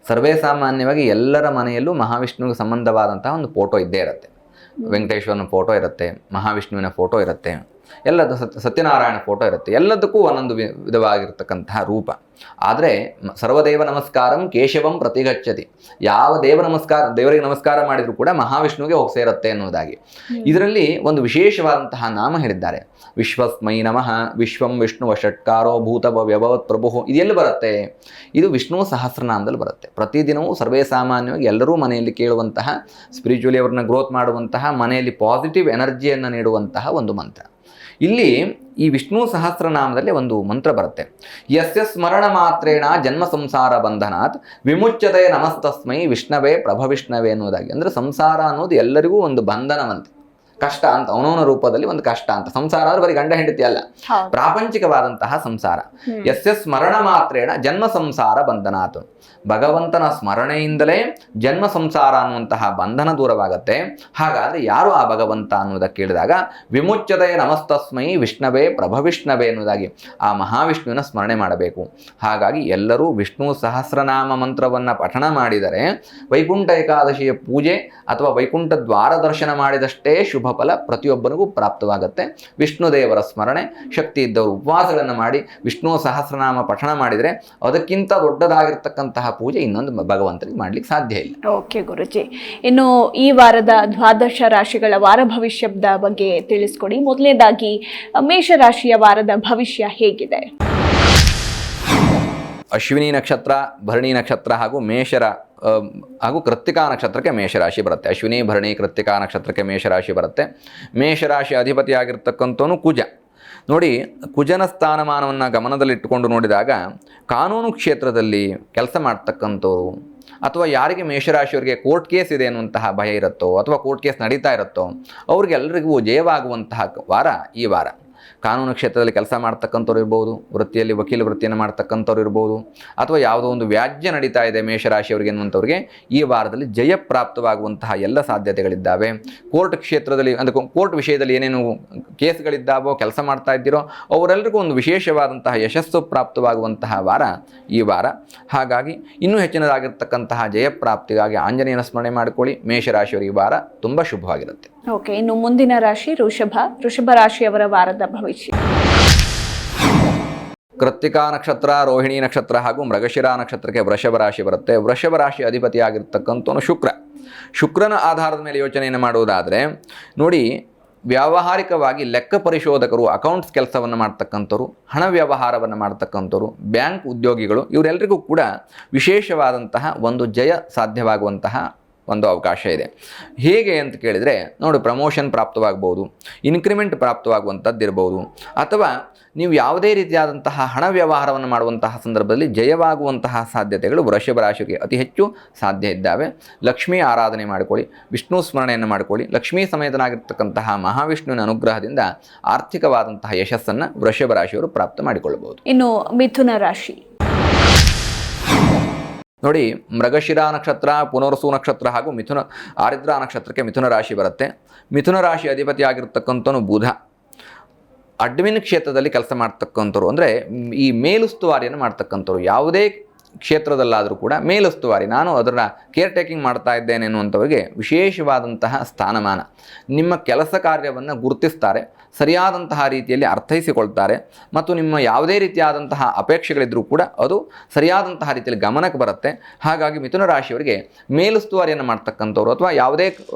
ಸರ್ವೇ ಸಾಮಾನ್ಯವಾಗಿ ಎಲ್ಲರ ಮನೆಯಲ್ಲೂ ಮಹಾವಿಷ್ಣುವಿಗೆ ಸಂಬಂಧವಾದಂತಹ ಒಂದು ಫೋಟೋ ಇದ್ದೇ ಇರುತ್ತೆ. ವೆಂಕಟೇಶ್ವರನ ಫೋಟೋ ಇರುತ್ತೆ, ಮಹಾವಿಷ್ಣುವಿನ ಫೋಟೋ ಇರುತ್ತೆ, ಎಲ್ಲದ ಸತ್ಯನಾರಾಯಣ ಫೋಟೋ ಇರುತ್ತೆ. ಎಲ್ಲದಕ್ಕೂ ಒಂದೊಂದು ವಿಧವಾಗಿರ್ತಕ್ಕಂತಹ ರೂಪ. ಆದರೆ ಸರ್ವದೇವ ನಮಸ್ಕಾರಂ ಕೇಶವಂ ಪ್ರತಿಗಚ್ಚತಿ. ಯಾವ ದೇವರಿಗೆ ನಮಸ್ಕಾರ ಮಾಡಿದ್ರು ಕೂಡ ಮಹಾವಿಷ್ಣುವಿಗೆ ಹೋಗಿ ಸೇರುತ್ತೆ ಅನ್ನೋದಾಗಿ ಇದರಲ್ಲಿ ಒಂದು ವಿಶೇಷವಾದಂತಹ ನಾಮ ಹೇಳಿದ್ದಾರೆ. ವಿಶ್ವಸ್ಮೈ ನಮಃ ವಿಶ್ವಂ ವಿಷ್ಣುವ ಷಟ್ಕಾರೋ ಭೂತವ ವ್ಯವವತ್ ಪ್ರಭು. ಇದೆಲ್ಲಿ ಬರುತ್ತೆ? ಇದು ವಿಷ್ಣು ಸಹಸ್ರನಾಮದಲ್ಲಿ ಬರುತ್ತೆ. ಪ್ರತಿದಿನವೂ ಸರ್ವೇ ಸಾಮಾನ್ಯವಾಗಿ ಎಲ್ಲರೂ ಮನೆಯಲ್ಲಿ ಕೇಳುವಂತಹ, ಸ್ಪಿರಿಚುವಲಿ ಅವ್ರನ್ನ ಗ್ರೋತ್ ಮಾಡುವಂತಹ, ಮನೆಯಲ್ಲಿ ಪಾಸಿಟಿವ್ ಎನರ್ಜಿಯನ್ನು ನೀಡುವಂತಹ ಒಂದು ಮಂತ್ರ. ಇಲ್ಲಿ ಈ ವಿಷ್ಣು ಸಹಸ್ರನಾಮದಲ್ಲಿ ಒಂದು ಮಂತ್ರ ಬರುತ್ತೆ. ಯಸ್ಯ ಸ್ಮರಣ ಮಾತ್ರೇಣ ಜನ್ಮ ಸಂಸಾರ ಬಂಧನಾತ್ ವಿಮುಚ್ಯತೆ ನಮಸ್ತಸ್ಮೈ ವಿಷ್ಣವೇ ಪ್ರಭವಿಷ್ಣವೇ ಅನ್ನೋದಾಗಿ. ಅಂದರೆ ಸಂಸಾರ ಅನ್ನೋದು ಎಲ್ಲರಿಗೂ ಒಂದು ಬಂಧನವಂತೆ. ಕಷ್ಟ ಅಂತ, ಅವನವನ ರೂಪದಲ್ಲಿ ಒಂದು ಕಷ್ಟ ಅಂತ. ಸಂಸಾರ ಅಂದ್ರೆ ಬರೀ ಗಂಡ ಹೆಂಡತಿ ಅಲ್ಲ, ಹೌದು. ಪ್ರಾಪಂಚಿಕವಾದಂತಹ ಸಂಸಾರ. ಎಸ್ ಸ್ಮರಣ ಮಾತ್ರೇಣ ಜನ್ಮ ಸಂಸಾರ ಬಂಧನಾತು. ಭಗವಂತನ ಸ್ಮರಣೆಯಿಂದಲೇ ಜನ್ಮ ಸಂಸಾರ ಅನ್ನುವಂತಹ ಬಂಧನ ದೂರವಾಗತ್ತೆ. ಹಾಗಾದ್ರೆ ಯಾರು ಆ ಭಗವಂತ ಅನ್ನೋದಕ್ಕೆ ಕೇಳಿದಾಗ ವಿಮುಚ್ಯತೆ ನಮಸ್ತಸ್ಮೈ ವಿಷ್ಣವೇ ಪ್ರಭವಿಷ್ಣವೇ ಎನ್ನುವುದಾಗಿ ಆ ಮಹಾವಿಷ್ಣುವಿನ ಸ್ಮರಣೆ ಮಾಡಬೇಕು. ಹಾಗಾಗಿ ಎಲ್ಲರೂ ವಿಷ್ಣು ಸಹಸ್ರನಾಮ ಮಂತ್ರವನ್ನು ಪಠಣ ಮಾಡಿದರೆ ವೈಕುಂಠ ಏಕಾದಶಿಯ ಪೂಜೆ ಅಥವಾ ವೈಕುಂಠ ದ್ವಾರ ದರ್ಶನ ಮಾಡಿದಷ್ಟೇ ಶುಭ ಫಲ ಪ್ರತಿಯೊಬ್ಬನಿಗೂ ಪ್ರಾಪ್ತವಾಗುತ್ತೆ. ವಿಷ್ಣು ದೇವರ ಸ್ಮರಣೆ, ಶಕ್ತಿ ಇದ್ದವರು ಉಪವಾಸಗಳನ್ನು ಮಾಡಿ ವಿಷ್ಣು ಸಹಸ್ರನಾಮ ಪಠಣ ಮಾಡಿದರೆ ಅದಕ್ಕಿಂತ ದೊಡ್ಡದಾಗಿರ್ತಕ್ಕಂತಹ ಪೂಜೆ ಇನ್ನೊಂದು ಭಗವಂತನಿಗೆ ಮಾಡ್ಲಿಕ್ಕೆ ಸಾಧ್ಯ ಇಲ್ಲ. ಓಕೆ ಗುರುಜಿ, ಇನ್ನು ಈ ವಾರದ ದ್ವಾದಶ ರಾಶಿಗಳ ವಾರ ಭವಿಷ್ಯದ ಬಗ್ಗೆ ತಿಳಿಸ್ಕೊಡಿ. ಮೊದಲನೇದಾಗಿ ಮೇಷರಾಶಿಯ ವಾರದ ಭವಿಷ್ಯ ಹೇಗಿದೆ? ಅಶ್ವಿನಿ ನಕ್ಷತ್ರ, ಭರಣಿ ನಕ್ಷತ್ರ ಹಾಗೂ ಕೃತ್ತಿಕಾ ನಕ್ಷತ್ರಕ್ಕೆ ಮೇಷರಾಶಿ ಬರುತ್ತೆ. ಅಶ್ವಿನಿ, ಭರಣಿ, ಕೃತ್ತಿಕಾ ನಕ್ಷತ್ರಕ್ಕೆ ಮೇಷರಾಶಿ ಬರುತ್ತೆ. ಮೇಷರಾಶಿ ಅಧಿಪತಿಯಾಗಿರ್ತಕ್ಕಂಥವನು ಕುಜ. ನೋಡಿ, ಕುಜನ ಸ್ಥಾನಮಾನವನ್ನು ಗಮನದಲ್ಲಿಟ್ಟುಕೊಂಡು ನೋಡಿದಾಗ ಕಾನೂನು ಕ್ಷೇತ್ರದಲ್ಲಿ ಕೆಲಸ ಮಾಡ್ತಕ್ಕಂಥವ್ರು ಅಥವಾ ಯಾರಿಗೆ ಮೇಷರಾಶಿಯವರಿಗೆ ಕೋರ್ಟ್ ಕೇಸ್ ಇದೆ ಅನ್ನುವಂತಹ ಭಯ ಇರುತ್ತೋ ಅಥವಾ ಕೋರ್ಟ್ ಕೇಸ್ ನಡೀತಾ ಇರುತ್ತೋ ಅವ್ರಿಗೆಲ್ಲರಿಗೂ ಜಯವಾಗುವಂತಹ ವಾರ ಈ ವಾರ. ಕಾನೂನು ಕ್ಷೇತ್ರದಲ್ಲಿ ಕೆಲಸ ಮಾಡ್ತಕ್ಕಂಥವ್ರು ಇರ್ಬೋದು, ವೃತ್ತಿಯಲ್ಲಿ ವಕೀಲ ವೃತ್ತಿಯನ್ನು ಮಾಡ್ತಕ್ಕಂಥವ್ರು ಇರ್ಬೋದು, ಅಥವಾ ಯಾವುದೋ ಒಂದು ವ್ಯಾಜ್ಯ ನಡೀತಾ ಇದೆ ಮೇಷರಾಶಿಯವರಿಗೆ ಎನ್ನುವಂಥವ್ರಿಗೆ ಈ ವಾರದಲ್ಲಿ ಜಯಪ್ರಾಪ್ತವಾಗುವಂತಹ ಎಲ್ಲ ಸಾಧ್ಯತೆಗಳಿದ್ದಾವೆ. ಕೋರ್ಟ್ ಕ್ಷೇತ್ರದಲ್ಲಿ ಅಂದರೆ ಕೋರ್ಟ್ ವಿಷಯದಲ್ಲಿ ಏನೇನು ಕೇಸ್ಗಳಿದ್ದಾವೋ, ಕೆಲಸ ಮಾಡ್ತಾ ಇದ್ದೀರೋ ಅವರೆಲ್ಲರಿಗೂ ಒಂದು ವಿಶೇಷವಾದಂತಹ ಯಶಸ್ಸು ಪ್ರಾಪ್ತವಾಗುವಂತಹ ವಾರ ಈ ವಾರ. ಹಾಗಾಗಿ ಇನ್ನೂ ಹೆಚ್ಚಿನದಾಗಿರ್ತಕ್ಕಂತಹ ಜಯಪ್ರಾಪ್ತಿಗಾಗಿ ಆಂಜನೇಯನ ಸ್ಮರಣೆ ಮಾಡಿಕೊಳ್ಳಿ. ಮೇಷರಾಶಿಯವರಿಗೆ ಈ ವಾರ ತುಂಬ ಶುಭವಾಗಿರುತ್ತೆ. ಓಕೆ, ಇನ್ನು ಮುಂದಿನ ರಾಶಿ ವೃಷಭ ರಾಶಿಯವರ ವಾರದ ಭವಿಷ್ಯ. ಕೃತ್ತಿಕಾ ನಕ್ಷತ್ರ, ರೋಹಿಣಿ ನಕ್ಷತ್ರ ಹಾಗೂ ಮೃಗಶಿರಾ ನಕ್ಷತ್ರಕ್ಕೆ ವೃಷಭ ರಾಶಿ ಬರುತ್ತೆ. ವೃಷಭ ರಾಶಿ ಅಧಿಪತಿಯಾಗಿರ್ತಕ್ಕಂಥವನು ಶುಕ್ರನ ಆಧಾರದ ಮೇಲೆ ಯೋಚನೆಯನ್ನು ಮಾಡುವುದಾದರೆ ನೋಡಿ, ವ್ಯಾವಹಾರಿಕವಾಗಿ ಲೆಕ್ಕ ಪರಿಶೋಧಕರು, ಅಕೌಂಟ್ಸ್ ಕೆಲಸವನ್ನು ಮಾಡ್ತಕ್ಕಂಥವ್ರು, ಹಣ ವ್ಯವಹಾರವನ್ನು ಮಾಡ್ತಕ್ಕಂಥವ್ರು, ಬ್ಯಾಂಕ್ ಉದ್ಯೋಗಿಗಳು ಇವರೆಲ್ಲರಿಗೂ ಕೂಡ ವಿಶೇಷವಾದಂತಹ ಒಂದು ಜಯ ಸಾಧ್ಯವಾಗುವಂತಹ ಒಂದು ಅವಕಾಶ ಇದೆ. ಹೇಗೆ ಅಂತ ಕೇಳಿದರೆ ನೋಡಿ, ಪ್ರಮೋಷನ್ ಪ್ರಾಪ್ತವಾಗ್ಬೋದು, ಇನ್ಕ್ರಿಮೆಂಟ್ ಪ್ರಾಪ್ತವಾಗುವಂಥದ್ದು ಇರ್ಬೋದು, ಅಥವಾ ನೀವು ಯಾವುದೇ ರೀತಿಯಾದಂತಹ ಹಣ ವ್ಯವಹಾರವನ್ನು ಮಾಡುವಂತಹ ಸಂದರ್ಭದಲ್ಲಿ ಜಯವಾಗುವಂತಹ ಸಾಧ್ಯತೆಗಳು ವೃಷಭ ರಾಶಿಗೆ ಅತಿ ಹೆಚ್ಚು ಸಾಧ್ಯ ಇದ್ದಾವೆ. ಲಕ್ಷ್ಮೀ ಆರಾಧನೆ ಮಾಡಿಕೊಳ್ಳಿ, ವಿಷ್ಣು ಸ್ಮರಣೆಯನ್ನು ಮಾಡಿಕೊಳ್ಳಿ. ಲಕ್ಷ್ಮೀ ಸಮೇತನಾಗಿರ್ತಕ್ಕಂತಹ ಮಹಾವಿಷ್ಣುವಿನ ಅನುಗ್ರಹದಿಂದ ಆರ್ಥಿಕವಾದಂತಹ ಯಶಸ್ಸನ್ನು ವೃಷಭ ರಾಶಿಯವರು ಪ್ರಾಪ್ತ ಮಾಡಿಕೊಳ್ಳಬಹುದು. ಇನ್ನು ಮಿಥುನ ರಾಶಿ ನೋಡಿ, ಮೃಗಶಿರಾ ನಕ್ಷತ್ರ, ಪುನರ್ಸು ನಕ್ಷತ್ರ ಹಾಗೂ ಆರಿದ್ರಾ ನಕ್ಷತ್ರಕ್ಕೆ ಮಿಥುನ ರಾಶಿ ಬರುತ್ತೆ. ಮಿಥುನ ರಾಶಿ ಅಧಿಪತಿಯಾಗಿರ್ತಕ್ಕಂಥವನು ಬುಧ. ಅಡ್ಮಿನ್ ಕ್ಷೇತ್ರದಲ್ಲಿ ಕೆಲಸ ಮಾಡ್ತಕ್ಕಂಥವ್ರು ಅಂದರೆ ಈ ಮೇಲುಸ್ತುವಾರಿಯನ್ನು ಮಾಡ್ತಕ್ಕಂಥವ್ರು, ಯಾವುದೇ ಕ್ಷೇತ್ರದಲ್ಲಾದರೂ ಕೂಡ ಮೇಲುಸ್ತುವಾರಿ, ನಾನು ಅದರ ಕೇರ್ ಟೇಕಿಂಗ್ ಮಾಡ್ತಾ ಇದ್ದೇನೆ ಅನ್ನುವಂಥವ್ರಿಗೆ ವಿಶೇಷವಾದಂತಹ ಸ್ಥಾನಮಾನ. ನಿಮ್ಮ ಕೆಲಸ ಕಾರ್ಯವನ್ನು ಗುರುತಿಸ್ತಾರೆ, ಸರಿಯಾದಂತಹ ರೀತಿಯಲ್ಲಿ ಅರ್ಥೈಸಿಕೊಳ್ತಾರೆ, ಮತ್ತು ನಿಮ್ಮ ಯಾವುದೇ ರೀತಿಯಾದಂತಹ ಅಪೇಕ್ಷೆಗಳಿದ್ದರೂ ಕೂಡ ಅದು ಸರಿಯಾದಂತಹ ರೀತಿಯಲ್ಲಿ ಗಮನಕ್ಕೆ ಬರುತ್ತೆ. ಹಾಗಾಗಿ ಮಿಥುನ ರಾಶಿಯವರಿಗೆ ಮೇಲುಸ್ತುವಾರಿಯನ್ನು ಮಾಡ್ತಕ್ಕಂಥವ್ರು ಅಥವಾ ಯಾವುದೇ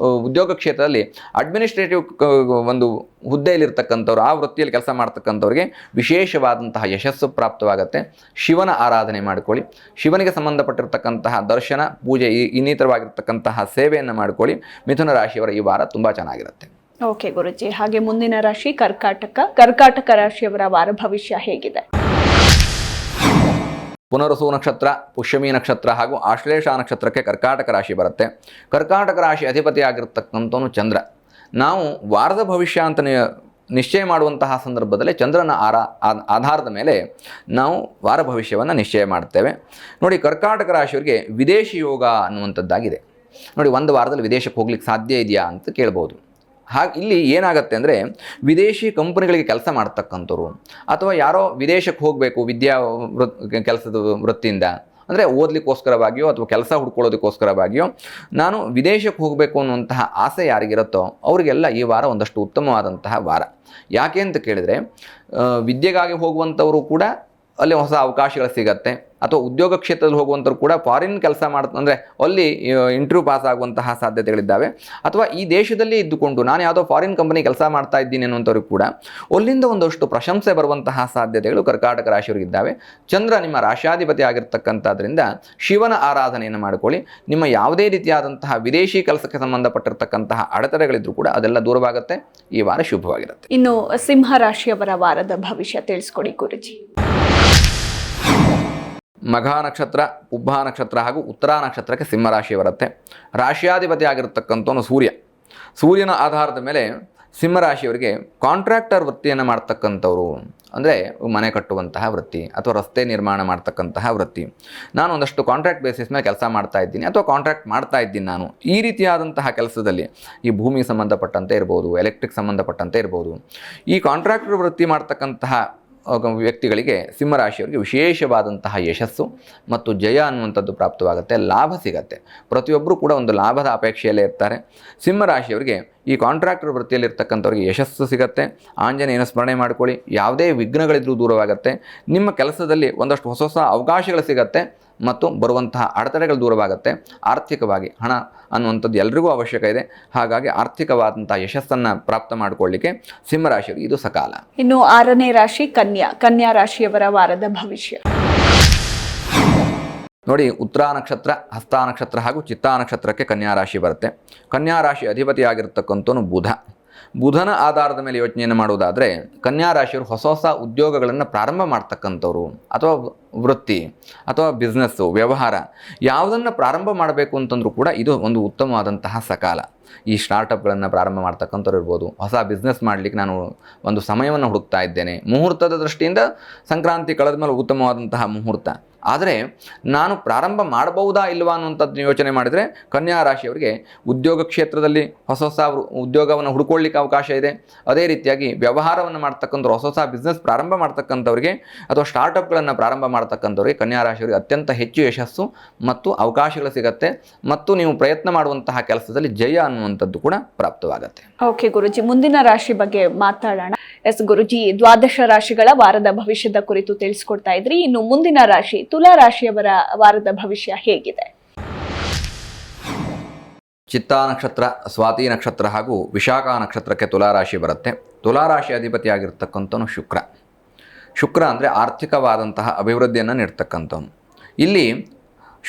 ಉದ್ಯೋಗ ಕ್ಷೇತ್ರದಲ್ಲಿ ಅಡ್ಮಿನಿಸ್ಟ್ರೇಟಿವ್ ಒಂದು ಹುದ್ದೆಯಲ್ಲಿರ್ತಕ್ಕಂಥವ್ರು, ಆ ವೃತ್ತಿಯಲ್ಲಿ ಕೆಲಸ ಮಾಡ್ತಕ್ಕಂಥವ್ರಿಗೆ ವಿಶೇಷವಾದಂತಹ ಯಶಸ್ಸು ಪ್ರಾಪ್ತವಾಗುತ್ತೆ. ಶಿವನ ಆರಾಧನೆ ಮಾಡಿಕೊಳ್ಳಿ, ಶಿವನಿಗೆ ಸಂಬಂಧಪಟ್ಟಿರ್ತಕ್ಕಂತಹ ದರ್ಶನ, ಪೂಜೆ, ಇನ್ನಿತರವಾಗಿರ್ತಕ್ಕಂತಹ ಸೇವೆಯನ್ನು ಮಾಡಿಕೊಳ್ಳಿ. ಮಿಥುನ ರಾಶಿಯವರ ಈ ವಾರ ತುಂಬ ಚೆನ್ನಾಗಿರುತ್ತೆ. ಓಕೆ ಗುರುಜಿ, ಹಾಗೆ ಮುಂದಿನ ರಾಶಿ ಕರ್ಕಾಟಕ ರಾಶಿಯವರ ವಾರ ಭವಿಷ್ಯ ಹೇಗಿದೆ? ಪುನರ್ಸು ನಕ್ಷತ್ರ, ಪುಷ್ಯಮಿ ನಕ್ಷತ್ರ ಹಾಗೂ ಆಶ್ಲೇಷ ನಕ್ಷತ್ರಕ್ಕೆ ಕರ್ಕಾಟಕ ರಾಶಿ ಬರುತ್ತೆ. ಕರ್ಕಾಟಕ ರಾಶಿ ಅಧಿಪತಿಯಾಗಿರ್ತಕ್ಕಂಥವನು ಚಂದ್ರ. ನಾವು ವಾರದ ಭವಿಷ್ಯ ಅಂತ ನಿಶ್ಚಯ ಮಾಡುವಂತಹ ಸಂದರ್ಭದಲ್ಲಿ ಚಂದ್ರನ ಆಧಾರದ ಮೇಲೆ ನಾವು ವಾರ ಭವಿಷ್ಯವನ್ನು ನಿಶ್ಚಯ ಮಾಡ್ತೇವೆ. ನೋಡಿ, ಕರ್ಕಾಟಕ ರಾಶಿಯವರಿಗೆ ವಿದೇಶಿ ಯೋಗ ಅನ್ನುವಂಥದ್ದಾಗಿದೆ. ನೋಡಿ, ಒಂದು ವಾರದಲ್ಲಿ ವಿದೇಶಕ್ಕೆ ಹೋಗ್ಲಿಕ್ಕೆ ಸಾಧ್ಯ ಇದೆಯಾ ಅಂತ ಕೇಳ್ಬೋದು. ಹಾಗೆ ಇಲ್ಲಿ ಏನಾಗುತ್ತೆ ಅಂದರೆ, ವಿದೇಶಿ ಕಂಪನಿಗಳಿಗೆ ಕೆಲಸ ಮಾಡ್ತಕ್ಕಂಥವ್ರು ಅಥವಾ ಯಾರೋ ವಿದೇಶಕ್ಕೆ ಹೋಗಬೇಕು ಕೆಲಸದ ವೃತ್ತಿಯಿಂದ, ಅಂದರೆ ಓದಲಿಕ್ಕೋಸ್ಕರವಾಗಿಯೋ ಅಥವಾ ಕೆಲಸ ಹುಡ್ಕೊಳ್ಳೋದಕ್ಕೋಸ್ಕರವಾಗಿಯೋ ನಾನು ವಿದೇಶಕ್ಕೆ ಹೋಗಬೇಕು ಅನ್ನುವಂತಹ ಆಸೆ ಯಾರಿಗಿರುತ್ತೋ ಅವರಿಗೆಲ್ಲ ಈ ವಾರ ಒಂದಷ್ಟು ಉತ್ತಮವಾದಂತಹ ವಾರ. ಯಾಕೆ ಅಂತ ಕೇಳಿದರೆ, ವಿದ್ಯೆಗಾಗಿ ಹೋಗುವಂಥವರು ಕೂಡ ಅಲ್ಲಿ ಹೊಸ ಅವಕಾಶಗಳು ಸಿಗತ್ತೆ, ಅಥವಾ ಉದ್ಯೋಗ ಕ್ಷೇತ್ರದಲ್ಲಿ ಹೋಗುವಂಥವ್ರು ಕೂಡ ಫಾರಿನ್ ಕೆಲಸ ಅಂದರೆ ಅಲ್ಲಿ ಇಂಟರ್ವ್ಯೂ ಪಾಸ್ ಆಗುವಂತಹ ಸಾಧ್ಯತೆಗಳಿದ್ದಾವೆ. ಅಥವಾ ಈ ದೇಶದಲ್ಲಿ ಇದ್ದುಕೊಂಡು ನಾನು ಯಾವುದೋ ಫಾರಿನ್ ಕಂಪನಿ ಕೆಲಸ ಮಾಡ್ತಾ ಇದ್ದೀನಿ ಅನ್ನುವಂಥವ್ರಿಗೆ ಕೂಡ ಅಲ್ಲಿಂದ ಒಂದಷ್ಟು ಪ್ರಶಂಸೆ ಬರುವಂತಹ ಸಾಧ್ಯತೆಗಳು ಕರ್ಕಾಟಕ ರಾಶಿಯವರಿಗಿದ್ದಾವೆ. ಚಂದ್ರ ನಿಮ್ಮ ರಾಶ್ಯಾಧಿಪತಿ ಆಗಿರ್ತಕ್ಕಂಥದ್ರಿಂದ ಶಿವನ ಆರಾಧನೆಯನ್ನು ಮಾಡಿಕೊಳ್ಳಿ. ನಿಮ್ಮ ಯಾವುದೇ ರೀತಿಯಾದಂತಹ ವಿದೇಶಿ ಕೆಲಸಕ್ಕೆ ಸಂಬಂಧಪಟ್ಟಿರ್ತಕ್ಕಂತಹ ಅಡೆತಡೆಗಳಿದ್ರೂ ಕೂಡ ಅದೆಲ್ಲ ದೂರವಾಗುತ್ತೆ. ಈ ವಾರ ಶುಭವಾಗಿರುತ್ತೆ. ಇನ್ನು ಸಿಂಹ ರಾಶಿಯವರ ವಾರದ ಭವಿಷ್ಯ ತಿಳಿಸ್ಕೊಡಿ ಗುರುಜಿ. ಮಘ ನಕ್ಷತ್ರ, ಪುಬ್ಬ ನಕ್ಷತ್ರ ಹಾಗೂ ಉತ್ತರಾ ನಕ್ಷತ್ರಕ್ಕೆ ಸಿಂಹರಾಶಿ ಬರುತ್ತೆ. ರಾಶಿಯಾಧಿಪತಿ ಆಗಿರತಕ್ಕಂಥವನು ಸೂರ್ಯನ ಆಧಾರದ ಮೇಲೆ ಸಿಂಹರಾಶಿಯವರಿಗೆ ಕಾಂಟ್ರಾಕ್ಟರ್ ವೃತ್ತಿಯನ್ನು ಮಾಡ್ತಕ್ಕಂಥವ್ರು, ಅಂದರೆ ಮನೆ ಕಟ್ಟುವಂತಹ ವೃತ್ತಿ ಅಥವಾ ರಸ್ತೆ ನಿರ್ಮಾಣ ಮಾಡ್ತಕ್ಕಂತಹ ವೃತ್ತಿ, ನಾನು ಒಂದಷ್ಟು ಕಾಂಟ್ರಾಕ್ಟ್ ಬೇಸಿಸ್ ಮೇಲೆ ಕೆಲಸ ಮಾಡ್ತಾ ಇದ್ದೀನಿ ಅಥವಾ ಕಾಂಟ್ರಾಕ್ಟ್ ಮಾಡ್ತಾ ಇದ್ದೀನಿ ನಾನು, ಈ ರೀತಿಯಾದಂತಹ ಕೆಲಸದಲ್ಲಿ ಈ ಭೂಮಿಗೆ ಸಂಬಂಧಪಟ್ಟಂತೆ ಇರ್ಬೋದು, ಎಲೆಕ್ಟ್ರಿಕ್ ಸಂಬಂಧಪಟ್ಟಂತೆ ಇರ್ಬೋದು, ಈ ಕಾಂಟ್ರಾಕ್ಟರ್ ವೃತ್ತಿ ಮಾಡ್ತಕ್ಕಂತಹ ವ್ಯಕ್ತಿಗಳಿಗೆ ಸಿಂಹರಾಶಿಯವರಿಗೆ ವಿಶೇಷವಾದಂತಹ ಯಶಸ್ಸು ಮತ್ತು ಜಯ ಅನ್ನುವಂಥದ್ದು ಪ್ರಾಪ್ತವಾಗುತ್ತೆ, ಲಾಭ ಸಿಗತ್ತೆ. ಪ್ರತಿಯೊಬ್ಬರೂ ಕೂಡ ಒಂದು ಲಾಭದ ಅಪೇಕ್ಷೆಯಲ್ಲೇ ಇರ್ತಾರೆ. ಸಿಂಹರಾಶಿಯವರಿಗೆ ಈ ಕಾಂಟ್ರಾಕ್ಟರ್ ವೃತ್ತಿಯಲ್ಲಿರ್ತಕ್ಕಂಥವ್ರಿಗೆ ಯಶಸ್ಸು ಸಿಗುತ್ತೆ. ಆಂಜನೇಯನ ಸ್ಮರಣೆ ಮಾಡ್ಕೊಳ್ಳಿ, ಯಾವುದೇ ವಿಘ್ನಗಳಿದ್ರೂ ದೂರವಾಗುತ್ತೆ. ನಿಮ್ಮ ಕೆಲಸದಲ್ಲಿ ಒಂದಷ್ಟು ಹೊಸ ಹೊಸ ಅವಕಾಶಗಳು ಸಿಗುತ್ತೆ ಮತ್ತು ಬರುವಂತಹ ಅಡೆತಡೆಗಳು ದೂರವಾಗುತ್ತೆ. ಆರ್ಥಿಕವಾಗಿ ಹಣ ಅನ್ನುವಂಥದ್ದು ಎಲ್ರಿಗೂ ಅವಶ್ಯಕ ಇದೆ. ಹಾಗಾಗಿ ಆರ್ಥಿಕವಾದಂತಹ ಯಶಸ್ಸನ್ನು ಪ್ರಾಪ್ತ ಮಾಡಿಕೊಳ್ಳಿಕ್ಕೆ ಸಿಂಹರಾಶಿಯವರಿಗೆ ಇದು ಸಕಾಲ. ಇನ್ನು 6ನೇ ರಾಶಿ ಕನ್ಯಾ ರಾಶಿಯವರ ವಾರದ ಭವಿಷ್ಯ. ನೋಡಿ, ಉತ್ತರ ನಕ್ಷತ್ರ, ಹಸ್ತ ನಕ್ಷತ್ರ ಹಾಗೂ ಚಿತ್ತಾ ನಕ್ಷತ್ರಕ್ಕೆ ಕನ್ಯಾ ರಾಶಿ ಬರುತ್ತೆ. ಕನ್ಯಾ ರಾಶಿ ಅಧಿಪತಿಯಾಗಿರ್ತಕ್ಕಂಥವನು ಬುಧನ ಆಧಾರದ ಮೇಲೆ ಯೋಚನೆಯನ್ನು ಮಾಡುವುದಾದರೆ ಕನ್ಯಾ ರಾಶಿಯವರು ಹೊಸ ಹೊಸ ಉದ್ಯೋಗಗಳನ್ನು ಪ್ರಾರಂಭ ಮಾಡ್ತಕ್ಕಂಥವ್ರು ಅಥವಾ ವೃತ್ತಿ ಅಥವಾ ಬಿಸ್ನೆಸ್ಸು, ವ್ಯವಹಾರ ಯಾವುದನ್ನು ಪ್ರಾರಂಭ ಮಾಡಬೇಕು ಅಂತಂದ್ರೂ ಕೂಡ ಇದು ಒಂದು ಉತ್ತಮವಾದಂತಹ ಸಕಾಲ. ಈ ಸ್ಟಾರ್ಟಪ್ಗಳನ್ನು ಪ್ರಾರಂಭ ಮಾಡ್ತಕ್ಕಂಥವ್ರು ಇರ್ಬೋದು, ಹೊಸ ಬಿಸ್ನೆಸ್ ಮಾಡಲಿಕ್ಕೆ ನಾನು ಒಂದು ಸಮಯವನ್ನು ಹುಡುಕ್ತಾ ಇದ್ದೇನೆ. ಮುಹೂರ್ತದ ದೃಷ್ಟಿಯಿಂದ ಸಂಕ್ರಾಂತಿ ಕಳೆದ ಮೇಲೆ ಉತ್ತಮವಾದಂತಹ ಮುಹೂರ್ತ. ಆದರೆ ನಾನು ಪ್ರಾರಂಭ ಮಾಡಬಹುದಾ ಇಲ್ವಾ ಅನ್ನುವಂಥದ್ದು ಯೋಚನೆ ಮಾಡಿದರೆ ಕನ್ಯಾ ರಾಶಿಯವರಿಗೆ ಉದ್ಯೋಗ ಕ್ಷೇತ್ರದಲ್ಲಿ ಹೊಸ ಹೊಸ ಉದ್ಯೋಗವನ್ನು ಹುಡುಕೊಳ್ಳಿಕ್ಕೆ ಅವಕಾಶ ಇದೆ. ಅದೇ ರೀತಿಯಾಗಿ ವ್ಯವಹಾರವನ್ನು ಮಾಡ್ತಕ್ಕಂಥವ್ರು, ಹೊಸ ಹೊಸ ಬಿಸ್ನೆಸ್ ಪ್ರಾರಂಭ ಮಾಡ್ತಕ್ಕಂಥವ್ರಿಗೆ ಅಥವಾ ಸ್ಟಾರ್ಟಪ್ಗಳನ್ನು ಪ್ರಾರಂಭ ಮಾಡ್ತಕ್ಕಂಥವ್ರಿಗೆ ಕನ್ಯಾ ರಾಶಿಯವರಿಗೆ ಅತ್ಯಂತ ಹೆಚ್ಚು ಯಶಸ್ಸು ಮತ್ತು ಅವಕಾಶಗಳು ಸಿಗುತ್ತೆ ಮತ್ತು ನೀವು ಪ್ರಯತ್ನ ಮಾಡುವಂತಹ ಕೆಲಸದಲ್ಲಿ ಜಯ ಅನ್ನುವಂಥದ್ದು ಕೂಡ ಪ್ರಾಪ್ತವಾಗುತ್ತೆ. ಓಕೆ ಗುರುಜಿ, ಮುಂದಿನ ರಾಶಿ ಬಗ್ಗೆ ಮಾತಾಡೋಣ. ಎಸ್ ಗುರುಜಿ, ದ್ವಾದಶ ರಾಶಿಗಳ ವಾರದ ಭವಿಷ್ಯದ ಕುರಿತು ತಿಳಿಸ್ಕೊಡ್ತಾ ಇದ್ರಿ. ಇನ್ನು ಮುಂದಿನ ರಾಶಿ ತುಲಾ ರಾಶಿಯವರ ವಾರದ ಭವಿಷ್ಯ ಹೇಗಿದೆ? ಚಿತ್ತಾ ನಕ್ಷತ್ರ, ಸ್ವಾತಿ ನಕ್ಷತ್ರ ಹಾಗೂ ವಿಶಾಖ ನಕ್ಷತ್ರಕ್ಕೆ ತುಲಾ ರಾಶಿ ಬರುತ್ತೆ. ತುಲಾ ರಾಶಿ ಅಧಿಪತಿಯಾಗಿರ್ತಕ್ಕಂಥವನು ಶುಕ್ರ ಅಂದರೆ ಆರ್ಥಿಕವಾದಂತಹ ಅಭಿವೃದ್ಧಿಯನ್ನು ನೀಡ್ತಕ್ಕಂಥವನು. ಇಲ್ಲಿ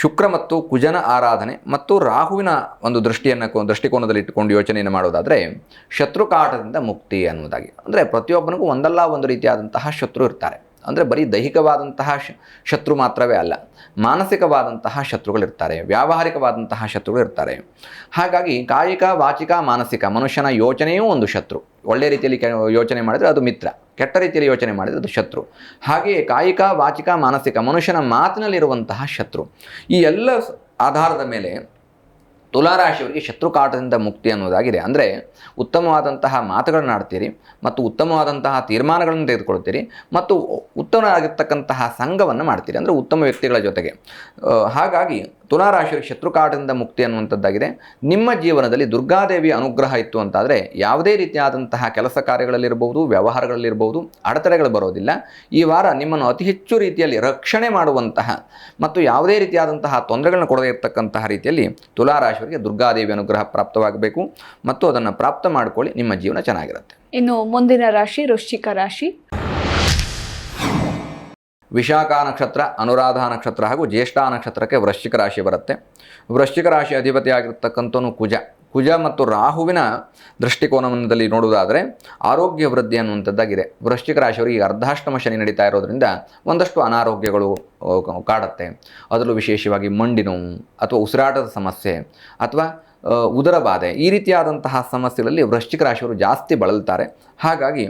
ಶುಕ್ರ ಮತ್ತು ಕುಜನ ಆರಾಧನೆ ಮತ್ತು ರಾಹುವಿನ ಒಂದು ದೃಷ್ಟಿಕೋನದಲ್ಲಿ ಇಟ್ಟುಕೊಂಡು ಯೋಚನೆಯನ್ನು ಮಾಡೋದಾದರೆ ಶತ್ರುಕಾಟದಿಂದ ಮುಕ್ತಿ ಅನ್ನೋದಾಗಿ. ಅಂದರೆ ಪ್ರತಿಯೊಬ್ಬನಿಗೂ ಒಂದಲ್ಲ ಒಂದು ರೀತಿಯಾದಂತಹ ಶತ್ರು ಇರ್ತಾರೆ. ಅಂದರೆ ಬರೀ ದೈಹಿಕವಾದಂತಹ ಶತ್ರು ಮಾತ್ರವೇ ಅಲ್ಲ, ಮಾನಸಿಕವಾದಂತಹ ಶತ್ರುಗಳಿರ್ತಾರೆ, ವ್ಯಾವಹಾರಿಕವಾದಂತಹ ಶತ್ರುಗಳಿರ್ತಾರೆ. ಹಾಗಾಗಿ ಕಾಯಿಕ, ವಾಚಿಕ, ಮಾನಸಿಕ ಮನುಷ್ಯನ ಯೋಚನೆಯೂ ಒಂದು ಶತ್ರು. ಒಳ್ಳೆಯ ರೀತಿಯಲ್ಲಿ ಯೋಚನೆ ಮಾಡಿದರೆ ಅದು ಮಿತ್ರ, ಕೆಟ್ಟ ರೀತಿಯಲ್ಲಿ ಯೋಚನೆ ಮಾಡಿದರೆ ಅದು ಶತ್ರು. ಹಾಗೆಯೇ ಕಾಯಿಕ, ವಾಚಿಕ, ಮಾನಸಿಕ ಮನುಷ್ಯನ ಮಾತಿನಲ್ಲಿರುವಂತಹ ಶತ್ರು. ಈ ಎಲ್ಲ ಆಧಾರದ ಮೇಲೆ ತುಲಾರಾಶಿಯವರಿಗೆ ಶತ್ರುಕಾಟದಿಂದ ಮುಕ್ತಿ ಅನ್ನೋದಾಗಿದೆ. ಅಂದರೆ ಉತ್ತಮವಾದಂತಹ ಮಾತುಗಳನ್ನು ಆಡ್ತೀರಿ ಮತ್ತು ಉತ್ತಮವಾದಂತಹ ತೀರ್ಮಾನಗಳನ್ನು ತೆಗೆದುಕೊಳ್ತೀರಿ ಮತ್ತು ಉತ್ತಮವಾಗಿರ್ತಕ್ಕಂತಹ ಸಂಘವನ್ನು ಮಾಡ್ತೀರಿ, ಅಂದರೆ ಉತ್ತಮ ವ್ಯಕ್ತಿಗಳ ಜೊತೆಗೆ. ಹಾಗಾಗಿ ತುಲಾರಾಶಿಯವರಿಗೆ ಶತ್ರುಕಾಟದಿಂದ ಮುಕ್ತಿ ಅನ್ನುವಂಥದ್ದಾಗಿದೆ. ನಿಮ್ಮ ಜೀವನದಲ್ಲಿ ದುರ್ಗಾದೇವಿಯ ಅನುಗ್ರಹ ಇತ್ತು ಅಂತಾದರೆ ಯಾವುದೇ ರೀತಿಯಾದಂತಹ ಕೆಲಸ ಕಾರ್ಯಗಳಲ್ಲಿರ್ಬೋದು, ವ್ಯವಹಾರಗಳಲ್ಲಿರ್ಬೋದು ಅಡೆತಡೆಗಳು ಬರೋದಿಲ್ಲ. ಈ ವಾರ ನಿಮ್ಮನ್ನು ಅತಿ ಹೆಚ್ಚು ರೀತಿಯಲ್ಲಿ ರಕ್ಷಣೆ ಮಾಡುವಂತಹ ಮತ್ತು ಯಾವುದೇ ರೀತಿಯಾದಂತಹ ತೊಂದರೆಗಳನ್ನು ಕೊಡದೇ ಇರತಕ್ಕಂತಹ ರೀತಿಯಲ್ಲಿ ತುಲಾರಾಶಿಯವರಿಗೆ ದುರ್ಗಾದೇವಿ ಅನುಗ್ರಹ ಪ್ರಾಪ್ತವಾಗಬೇಕು ಮತ್ತು ಅದನ್ನು ಪ್ರಾಪ್ತ ಮಾಡಿಕೊಳ್ಳಿ, ನಿಮ್ಮ ಜೀವನ ಚೆನ್ನಾಗಿರುತ್ತೆ. ಇನ್ನು ಮುಂದಿನ ರಾಶಿ ವೃಶ್ಚಿಕ ರಾಶಿ. ವಿಶಾಖ ನಕ್ಷತ್ರ, ಅನುರಾಧ ನಕ್ಷತ್ರ ಹಾಗೂ ಜ್ಯೇಷ್ಠ ನಕ್ಷತ್ರಕ್ಕೆ ವೃಶ್ಚಿಕ ರಾಶಿ ಬರುತ್ತೆ. ವೃಶ್ಚಿಕ ರಾಶಿ ಅಧಿಪತಿಯಾಗಿರ್ತಕ್ಕಂಥವನು ಕುಜ ಮತ್ತು ರಾಹುವಿನ ದೃಷ್ಟಿಕೋನದಲ್ಲಿ ನೋಡುವುದಾದರೆ ಆರೋಗ್ಯ ವೃದ್ಧಿ ಅನ್ನುವಂಥದ್ದಾಗಿದೆ. ವೃಶ್ಚಿಕ ರಾಶಿಯವರಿಗೆ ಈಗ ಅರ್ಧಾಷ್ಟಮ ಶನಿ ನಡೀತಾ ಇರೋದ್ರಿಂದ ಒಂದಷ್ಟು ಅನಾರೋಗ್ಯಗಳು ಕಾಡುತ್ತೆ. ಅದರಲ್ಲೂ ವಿಶೇಷವಾಗಿ ಮಂಡಿ ನೋವು ಅಥವಾ ಉಸಿರಾಟದ ಸಮಸ್ಯೆ ಅಥವಾ ಉದರ ಬಾಧೆ, ಈ ರೀತಿಯಾದಂತಹ ಸಮಸ್ಯೆಗಳಲ್ಲಿ ವೃಶ್ಚಿಕ ರಾಶಿಯವರು ಜಾಸ್ತಿ ಬಳಲ್ತಾರೆ. ಹಾಗಾಗಿ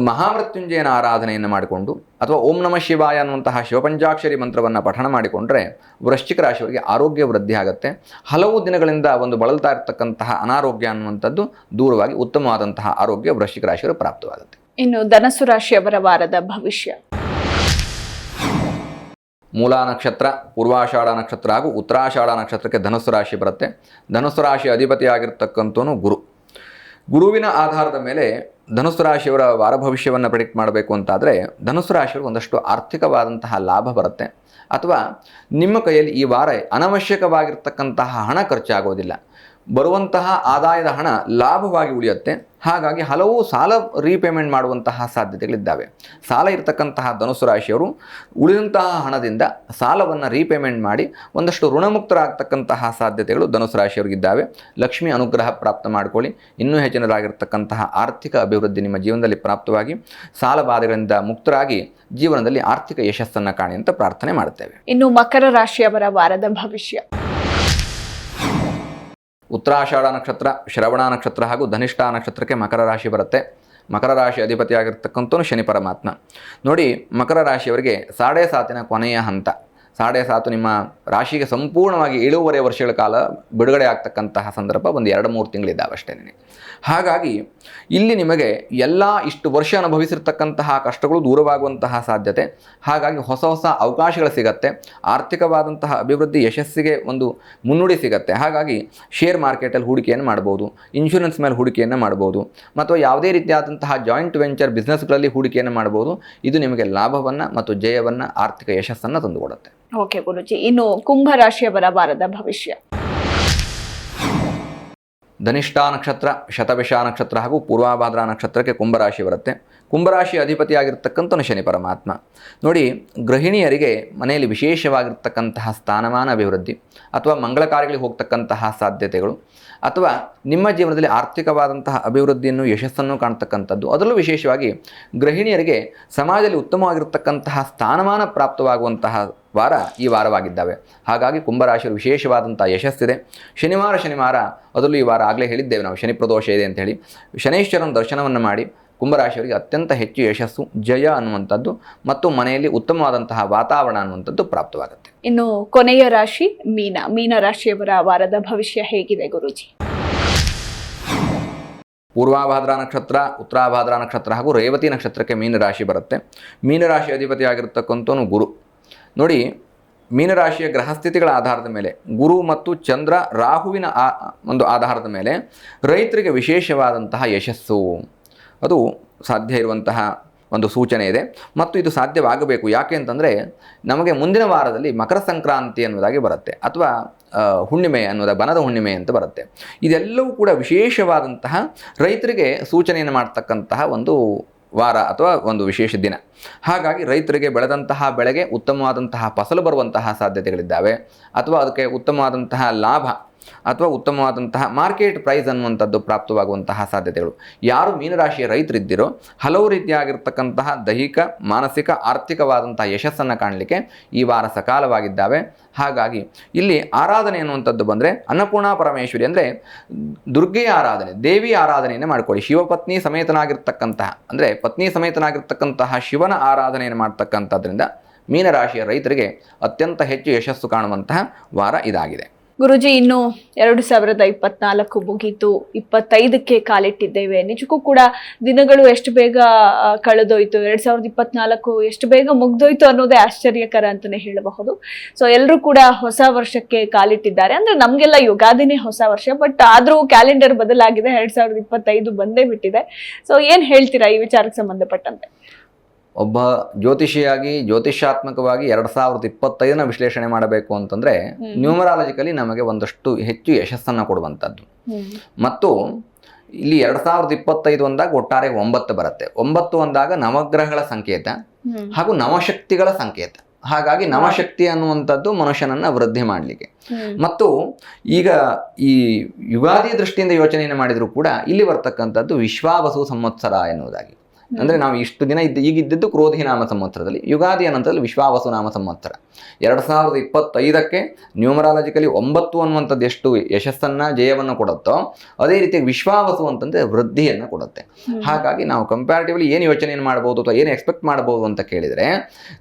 ಮಹಾಮೃತ್ಯುಂಜಯನ ಆರಾಧನೆಯನ್ನು ಮಾಡಿಕೊಂಡು ಅಥವಾ ಓಂ ನಮಃ ಶಿವಾಯ ಅನ್ನುವಂತಹ ಶಿವಪಂಚಾಕ್ಷರಿ ಮಂತ್ರವನ್ನು ಪಠಣ ಮಾಡಿಕೊಂಡ್ರೆ ವೃಶ್ಚಿಕ ರಾಶಿಯವರಿಗೆ ಆರೋಗ್ಯ ವೃದ್ಧಿ ಆಗುತ್ತೆ. ಹಲವು ದಿನಗಳಿಂದ ಒಂದು ಬಳಲ್ತಾ ಇರತಕ್ಕಂತಹ ಅನಾರೋಗ್ಯ ಅನ್ನುವಂಥದ್ದು ದೂರವಾಗಿ ಉತ್ತಮವಾದಂತಹ ಆರೋಗ್ಯ ವೃಶ್ಚಿಕ ರಾಶಿಯವರು ಪ್ರಾಪ್ತವಾಗುತ್ತೆ. ಇನ್ನು ಧನಸ್ಸು ರಾಶಿಯವರ ವಾರದ ಭವಿಷ್ಯ. ಮೂಲಾ ನಕ್ಷತ್ರ, ಪೂರ್ವಾಷಾಢ ನಕ್ಷತ್ರ ಹಾಗೂ ಉತ್ತರಾಷಾಢ ನಕ್ಷತ್ರಕ್ಕೆ ಧನುಸ್ಸು ರಾಶಿ ಬರುತ್ತೆ. ಧನುಸ್ಸು ರಾಶಿ ಅಧಿಪತಿಯಾಗಿರ್ತಕ್ಕಂಥವನು ಗುರುವಿನ ಆಧಾರದ ಮೇಲೆ ಧನುಸ್ಸು ರಾಶಿಯವರ ವಾರ ಭವಿಷ್ಯವನ್ನು ಪ್ರೆಡಿಕ್ಟ್ ಮಾಡಬೇಕು ಅಂತಾದರೆ ಧನುಸ್ಸು ರಾಶಿಯವರು ಒಂದಷ್ಟು ಆರ್ಥಿಕವಾದಂತಹ ಲಾಭ ಬರುತ್ತೆ ಅಥವಾ ನಿಮ್ಮ ಕೈಯಲ್ಲಿ ಈ ವಾರ ಅನವಶ್ಯಕವಾಗಿರ್ತಕ್ಕಂತಹ ಹಣ ಖರ್ಚಾಗೋದಿಲ್ಲ. ಬರುವಂತಹ ಆದಾಯದ ಹಣ ಲಾಭವಾಗಿ ಉಳಿಯುತ್ತೆ. ಹಾಗಾಗಿ ಹಲವು ಸಾಲ ರೀಪೇಮೆಂಟ್ ಮಾಡುವಂತಹ ಸಾಧ್ಯತೆಗಳಿದ್ದಾವೆ. ಸಾಲ ಇರತಕ್ಕಂತಹ ಧನುಸ್ಸು ರಾಶಿಯವರು ಉಳಿದಂತಹ ಹಣದಿಂದ ಸಾಲವನ್ನು ರೀಪೇಮೆಂಟ್ ಮಾಡಿ ಒಂದಷ್ಟು ಋಣಮುಕ್ತರಾಗ್ತಕ್ಕಂತಹ ಸಾಧ್ಯತೆಗಳು ಧನುಸ್ಸು ರಾಶಿಯವರಿಗಿದ್ದಾವೆ. ಲಕ್ಷ್ಮಿ ಅನುಗ್ರಹ ಪ್ರಾಪ್ತ ಮಾಡಿಕೊಳ್ಳಿ. ಇನ್ನೂ ಹೆಚ್ಚಿನದಾಗಿರ್ತಕ್ಕಂತಹ ಆರ್ಥಿಕ ಅಭಿವೃದ್ಧಿ ನಿಮ್ಮ ಜೀವನದಲ್ಲಿ ಪ್ರಾಪ್ತವಾಗಿ ಸಾಲ ಬಾಧೆಗಳಿಂದ ಮುಕ್ತರಾಗಿ ಜೀವನದಲ್ಲಿ ಆರ್ಥಿಕ ಯಶಸ್ಸನ್ನು ಕಾಣಿ ಅಂತ ಪ್ರಾರ್ಥನೆ ಮಾಡುತ್ತೇವೆ. ಇನ್ನು ಮಕರ ರಾಶಿಯವರ ವಾರದ ಭವಿಷ್ಯ. ಉತ್ತರಾಷಾಢ ನಕ್ಷತ್ರ, ಶ್ರವಣ ನಕ್ಷತ್ರ ಹಾಗೂ ಧನಿಷ್ಠ ನಕ್ಷತ್ರಕ್ಕೆ ಮಕರ ರಾಶಿ ಬರುತ್ತೆ. ಮಕರ ರಾಶಿ ಅಧಿಪತಿಯಾಗಿರ್ತಕ್ಕಂಥವನು ಶನಿ ಪರಮಾತ್ಮ. ನೋಡಿ, ಮಕರ ರಾಶಿಯವರಿಗೆ 7.5 ಕೊನೆಯ ಹಂತ. 7.5 ನಿಮ್ಮ ರಾಶಿಗೆ ಸಂಪೂರ್ಣವಾಗಿ 7.5 ವರ್ಷಗಳ ಕಾಲ ಬಿಡುಗಡೆ ಆಗ್ತಕ್ಕಂತಹ ಸಂದರ್ಭ ಒಂದು 2-3 ತಿಂಗಳಿದ್ದಾವೆ ಅಷ್ಟೇ. ಹಾಗಾಗಿ ಇಲ್ಲಿ ನಿಮಗೆ ಎಲ್ಲ ಇಷ್ಟು ವರ್ಷ ಅನುಭವಿಸಿರ್ತಕ್ಕಂತಹ ಕಷ್ಟಗಳು ದೂರವಾಗುವಂತಹ ಸಾಧ್ಯತೆ. ಹಾಗಾಗಿ ಹೊಸ ಹೊಸ ಅವಕಾಶಗಳು ಸಿಗತ್ತೆ. ಆರ್ಥಿಕವಾದಂತಹ ಅಭಿವೃದ್ಧಿ, ಯಶಸ್ಸಿಗೆ ಒಂದು ಮುನ್ನುಡಿ ಸಿಗತ್ತೆ. ಹಾಗಾಗಿ ಶೇರ್ ಮಾರ್ಕೆಟಲ್ಲಿ ಹೂಡಿಕೆಯನ್ನು ಮಾಡ್ಬೋದು, ಇನ್ಶೂರೆನ್ಸ್ ಮೇಲೆ ಹೂಡಿಕೆಯನ್ನು ಮಾಡ್ಬೋದು, ಮತ್ತು ಯಾವುದೇ ರೀತಿಯಾದಂತಹ ಜಾಯಿಂಟ್ ವೆಂಚರ್ ಬಿಸ್ನೆಸ್ಗಳಲ್ಲಿ ಹೂಡಿಕೆಯನ್ನು ಮಾಡ್ಬೋದು. ಇದು ನಿಮಗೆ ಲಾಭವನ್ನು ಮತ್ತು ಜಯವನ್ನು, ಆರ್ಥಿಕ ಯಶಸ್ಸನ್ನು ತಂದುಕೊಡುತ್ತೆ. ಓಕೆ ಗುರುಜಿ, ಇನ್ನು ಕುಂಭ ರಾಶಿಯವರ ವಾರದ ಭವಿಷ್ಯ. ಧನಿಷ್ಠ ನಕ್ಷತ್ರ, ಶತಭಿಷ ನಕ್ಷತ್ರ ಹಾಗೂ ಪೂರ್ವಭಾದ್ರಾ ನಕ್ಷತ್ರಕ್ಕೆ ಕುಂಭರಾಶಿ ಬರುತ್ತೆ. ಕುಂಭರಾಶಿ ಅಧಿಪತಿಯಾಗಿರ್ತಕ್ಕಂಥನು ಶನಿ ಪರಮಾತ್ಮ. ನೋಡಿ, ಗೃಹಿಣಿಯರಿಗೆ ಮನೆಯಲ್ಲಿ ವಿಶೇಷವಾಗಿರ್ತಕ್ಕಂತಹ ಸ್ಥಾನಮಾನ ಅಭಿವೃದ್ಧಿ ಅಥವಾ ಮಂಗಳ ಕಾರ್ಯಗಳಿಗೆ ಹೋಗ್ತಕ್ಕಂತಹ ಸಾಧ್ಯತೆಗಳು, ಅಥವಾ ನಿಮ್ಮ ಜೀವನದಲ್ಲಿ ಆರ್ಥಿಕವಾದಂತಹ ಅಭಿವೃದ್ಧಿಯನ್ನು, ಯಶಸ್ಸನ್ನು ಕಾಣ್ತಕ್ಕಂಥದ್ದು. ಅದರಲ್ಲೂ ವಿಶೇಷವಾಗಿ ಗೃಹಿಣಿಯರಿಗೆ ಸಮಾಜದಲ್ಲಿ ಉತ್ತಮವಾಗಿರ್ತಕ್ಕಂತಹ ಸ್ಥಾನಮಾನ ಪ್ರಾಪ್ತವಾಗುವಂತಹ ವಾರ ಈ ವಾರವಾಗಿದ್ದಾವೆ. ಹಾಗಾಗಿ ಕುಂಭರಾಶಿಯರು ವಿಶೇಷವಾದಂಥ ಯಶಸ್ಸಿದೆ. ಶನಿವಾರ ಅದರಲ್ಲೂ ಈ ವಾರ ಆಗಲೇ ಹೇಳಿದ್ದೇವೆ ನಾವು, ಶನಿ ಪ್ರದೋಷ ಇದೆ ಅಂತ ಹೇಳಿ. ಶನೈಶ್ವರನ ದರ್ಶನವನ್ನು ಮಾಡಿ ಕುಂಭರಾಶಿಯವರಿಗೆ ಅತ್ಯಂತ ಹೆಚ್ಚು ಯಶಸ್ಸು, ಜಯ ಅನ್ನುವಂಥದ್ದು ಮತ್ತು ಮನೆಯಲ್ಲಿ ಉತ್ತಮವಾದಂತಹ ವಾತಾವರಣ ಅನ್ನುವಂಥದ್ದು ಪ್ರಾಪ್ತವಾಗುತ್ತೆ. ಇನ್ನು ಕೊನೆಯ ರಾಶಿ ಮೀನ ರಾಶಿಯವರ ವಾರದ ಭವಿಷ್ಯ ಹೇಗಿದೆ ಗುರುಜಿ? ಪೂರ್ವಭಾದ್ರಾ ನಕ್ಷತ್ರ, ಉತ್ತರಾಭಾದ್ರಾ ನಕ್ಷತ್ರ ಹಾಗೂ ರೇವತಿ ನಕ್ಷತ್ರಕ್ಕೆ ಮೀನರಾಶಿ ಬರುತ್ತೆ. ಮೀನರಾಶಿ ಅಧಿಪತಿ ಆಗಿರತಕ್ಕಂಥವನು ಗುರು. ನೋಡಿ, ಮೀನರಾಶಿಯ ಗ್ರಹಸ್ಥಿತಿಗಳ ಆಧಾರದ ಮೇಲೆ, ಗುರು ಮತ್ತು ಚಂದ್ರ ರಾಹುವಿನ ಒಂದು ಆಧಾರದ ಮೇಲೆ ರೈತರಿಗೆ ವಿಶೇಷವಾದಂತಹ ಯಶಸ್ಸು ಅದು ಸಾಧ್ಯ ಇರುವಂತಹ ಒಂದು ಸೂಚನೆ ಇದೆ. ಮತ್ತು ಇದು ಸಾಧ್ಯವಾಗಬೇಕು. ಯಾಕೆ ಅಂತಂದರೆ, ನಮಗೆ ಮುಂದಿನ ವಾರದಲ್ಲಿ ಮಕರ ಸಂಕ್ರಾಂತಿ ಅನ್ನೋದಾಗಿ ಬರುತ್ತೆ, ಅಥವಾ ಹುಣ್ಣಿಮೆ ಅನ್ನೋದಾಗಿ, ಬನದ ಹುಣ್ಣಿಮೆ ಅಂತ ಬರುತ್ತೆ. ಇದೆಲ್ಲವೂ ಕೂಡ ವಿಶೇಷವಾದಂತಹ ರೈತರಿಗೆ ಸೂಚನೆಯನ್ನು ಮಾಡ್ತಕ್ಕಂತಹ ಒಂದು ವಾರ ಅಥವಾ ಒಂದು ವಿಶೇಷ ದಿನ. ಹಾಗಾಗಿ ರೈತರಿಗೆ ಬೆಳೆದಂತಹ ಬೆಳೆಗೆ ಉತ್ತಮವಾದಂತಹ ಫಸಲು ಬರುವಂತಹ ಸಾಧ್ಯತೆಗಳಿದ್ದಾವೆ, ಅಥವಾ ಅದಕ್ಕೆ ಉತ್ತಮವಾದಂತಹ ಲಾಭ ಅಥವಾ ಉತ್ತಮವಾದಂತಹ ಮಾರ್ಕೆಟ್ ಪ್ರೈಸ್ ಅನ್ನುವಂಥದ್ದು ಪ್ರಾಪ್ತವಾಗುವಂತಹ ಸಾಧ್ಯತೆಗಳು. ಯಾರು ಮೀನರಾಶಿಯ ರೈತರಿದ್ದಿರೋ ಹಲವು ರೀತಿಯಾಗಿರ್ತಕ್ಕಂತಹ ದೈಹಿಕ, ಮಾನಸಿಕ, ಆರ್ಥಿಕವಾದಂತಹ ಯಶಸ್ಸನ್ನು ಕಾಣಲಿಕ್ಕೆ ಈ ವಾರ ಸಕಾಲವಾಗಿದ್ದಾವೆ. ಹಾಗಾಗಿ ಇಲ್ಲಿ ಆರಾಧನೆ ಅನ್ನುವಂಥದ್ದು ಬಂದರೆ ಅನ್ನಪೂರ್ಣ ಪರಮೇಶ್ವರಿ ಅಂದರೆ ದುರ್ಗೆಯ ಆರಾಧನೆ, ದೇವಿ ಆರಾಧನೆಯನ್ನು ಮಾಡಿಕೊಳ್ಳಿ. ಶಿವಪತ್ನಿ ಸಮೇತನಾಗಿರ್ತಕ್ಕಂತಹ ಅಂದರೆ ಪತ್ನಿ ಸಮೇತನಾಗಿರ್ತಕ್ಕಂತಹ ಶಿವನ ಆರಾಧನೆಯನ್ನು ಮಾಡ್ತಕ್ಕಂಥದ್ರಿಂದ ಮೀನರಾಶಿಯ ರೈತರಿಗೆ ಅತ್ಯಂತ ಹೆಚ್ಚು ಯಶಸ್ಸು ಕಾಣುವಂತಹ ವಾರ ಇದಾಗಿದೆ. ಗುರುಜಿ, ಇನ್ನು 2024 ಮುಗೀತು, 25ಕ್ಕೆ ಕಾಲಿಟ್ಟಿದ್ದೇವೆ. ನಿಜಕ್ಕೂ ಕೂಡ ದಿನಗಳು ಎಷ್ಟು ಬೇಗ ಕಳೆದೋಯ್ತು, 2024 ಎಷ್ಟು ಬೇಗ ಮುಗ್ದೋಯ್ತು ಅನ್ನೋದೇ ಆಶ್ಚರ್ಯಕರ ಅಂತಾನೆ ಹೇಳಬಹುದು. ಸೊ ಎಲ್ಲರೂ ಕೂಡ ಹೊಸ ವರ್ಷಕ್ಕೆ ಕಾಲಿಟ್ಟಿದ್ದಾರೆ. ಅಂದ್ರೆ ನಮ್ಗೆಲ್ಲ ಯುಗಾದಿನೇ ಹೊಸ ವರ್ಷ, ಬಟ್ ಆದ್ರೂ ಕ್ಯಾಲೆಂಡರ್ ಬದಲಾಗಿದೆ, 2025 ಬಂದೇ ಬಿಟ್ಟಿದೆ. ಸೊ ಏನ್ ಹೇಳ್ತೀರಾ ಈ ವಿಚಾರಕ್ಕೆ ಸಂಬಂಧಪಟ್ಟಂತೆ? ಒಬ್ಬ ಜ್ಯೋತಿಷಿಯಾಗಿ, ಜ್ಯೋತಿಷಾತ್ಮಕವಾಗಿ 2025ನ ವಿಶ್ಲೇಷಣೆ ಮಾಡಬೇಕು ಅಂತಂದರೆ ನ್ಯೂಮರಾಲಜಿಕಲಿ ನಮಗೆ ಒಂದಷ್ಟು ಹೆಚ್ಚು ಯಶಸ್ಸನ್ನು ಕೊಡುವಂಥದ್ದು. ಮತ್ತು ಇಲ್ಲಿ 2025 ಅಂದಾಗ ಒಟ್ಟಾರೆ 9 ಬರುತ್ತೆ. 9 ಅಂದಾಗ ನವಗ್ರಹಗಳ ಸಂಕೇತ ಹಾಗೂ ನವಶಕ್ತಿಗಳ ಸಂಕೇತ. ಹಾಗಾಗಿ ನವಶಕ್ತಿ ಅನ್ನುವಂಥದ್ದು ಮನುಷ್ಯನನ್ನು ವೃದ್ಧಿ ಮಾಡಲಿಕ್ಕೆ. ಮತ್ತು ಈಗ ಈ ಯುಗಾದಿ ದೃಷ್ಟಿಯಿಂದ ಯೋಚನೆಯನ್ನು ಮಾಡಿದರೂ ಕೂಡ ಇಲ್ಲಿ ಬರ್ತಕ್ಕಂಥದ್ದು ವಿಶ್ವಾವಸು ಸಂವತ್ಸರ ಎನ್ನುವುದಾಗಿ. ಅಂದರೆ ನಾವು ಇಷ್ಟು ದಿನ ಈಗಿದ್ದದ್ದು ಕ್ರೋಧಿ ನಾಮ ಸಂವತ್ಸರದಲ್ಲಿ, ಯುಗಾದಿಯ ನಂತರದಲ್ಲಿ ವಿಶ್ವಾವಸು ನಾಮ ಸಂವತ್ಸರ. 2025ಕ್ಕೆ ನ್ಯೂಮರಾಲಜಿಕಲಿ 9 ಅನ್ನುವಂಥದ್ದು ಎಷ್ಟು ಯಶಸ್ಸನ್ನು, ಜಯವನ್ನು ಕೊಡುತ್ತೋ ಅದೇ ರೀತಿ ವಿಶ್ವಾವಸು ಅಂತಂದರೆ ವೃದ್ಧಿಯನ್ನು ಕೊಡುತ್ತೆ. ಹಾಗಾಗಿ ನಾವು ಕಂಪ್ಯಾರಿಟಿವ್ಲಿ ಏನು ಯೋಚನೆಯನ್ನು ಮಾಡ್ಬೋದು ಅಥವಾ ಏನು ಎಕ್ಸ್ಪೆಕ್ಟ್ ಮಾಡ್ಬೋದು ಅಂತ ಕೇಳಿದರೆ,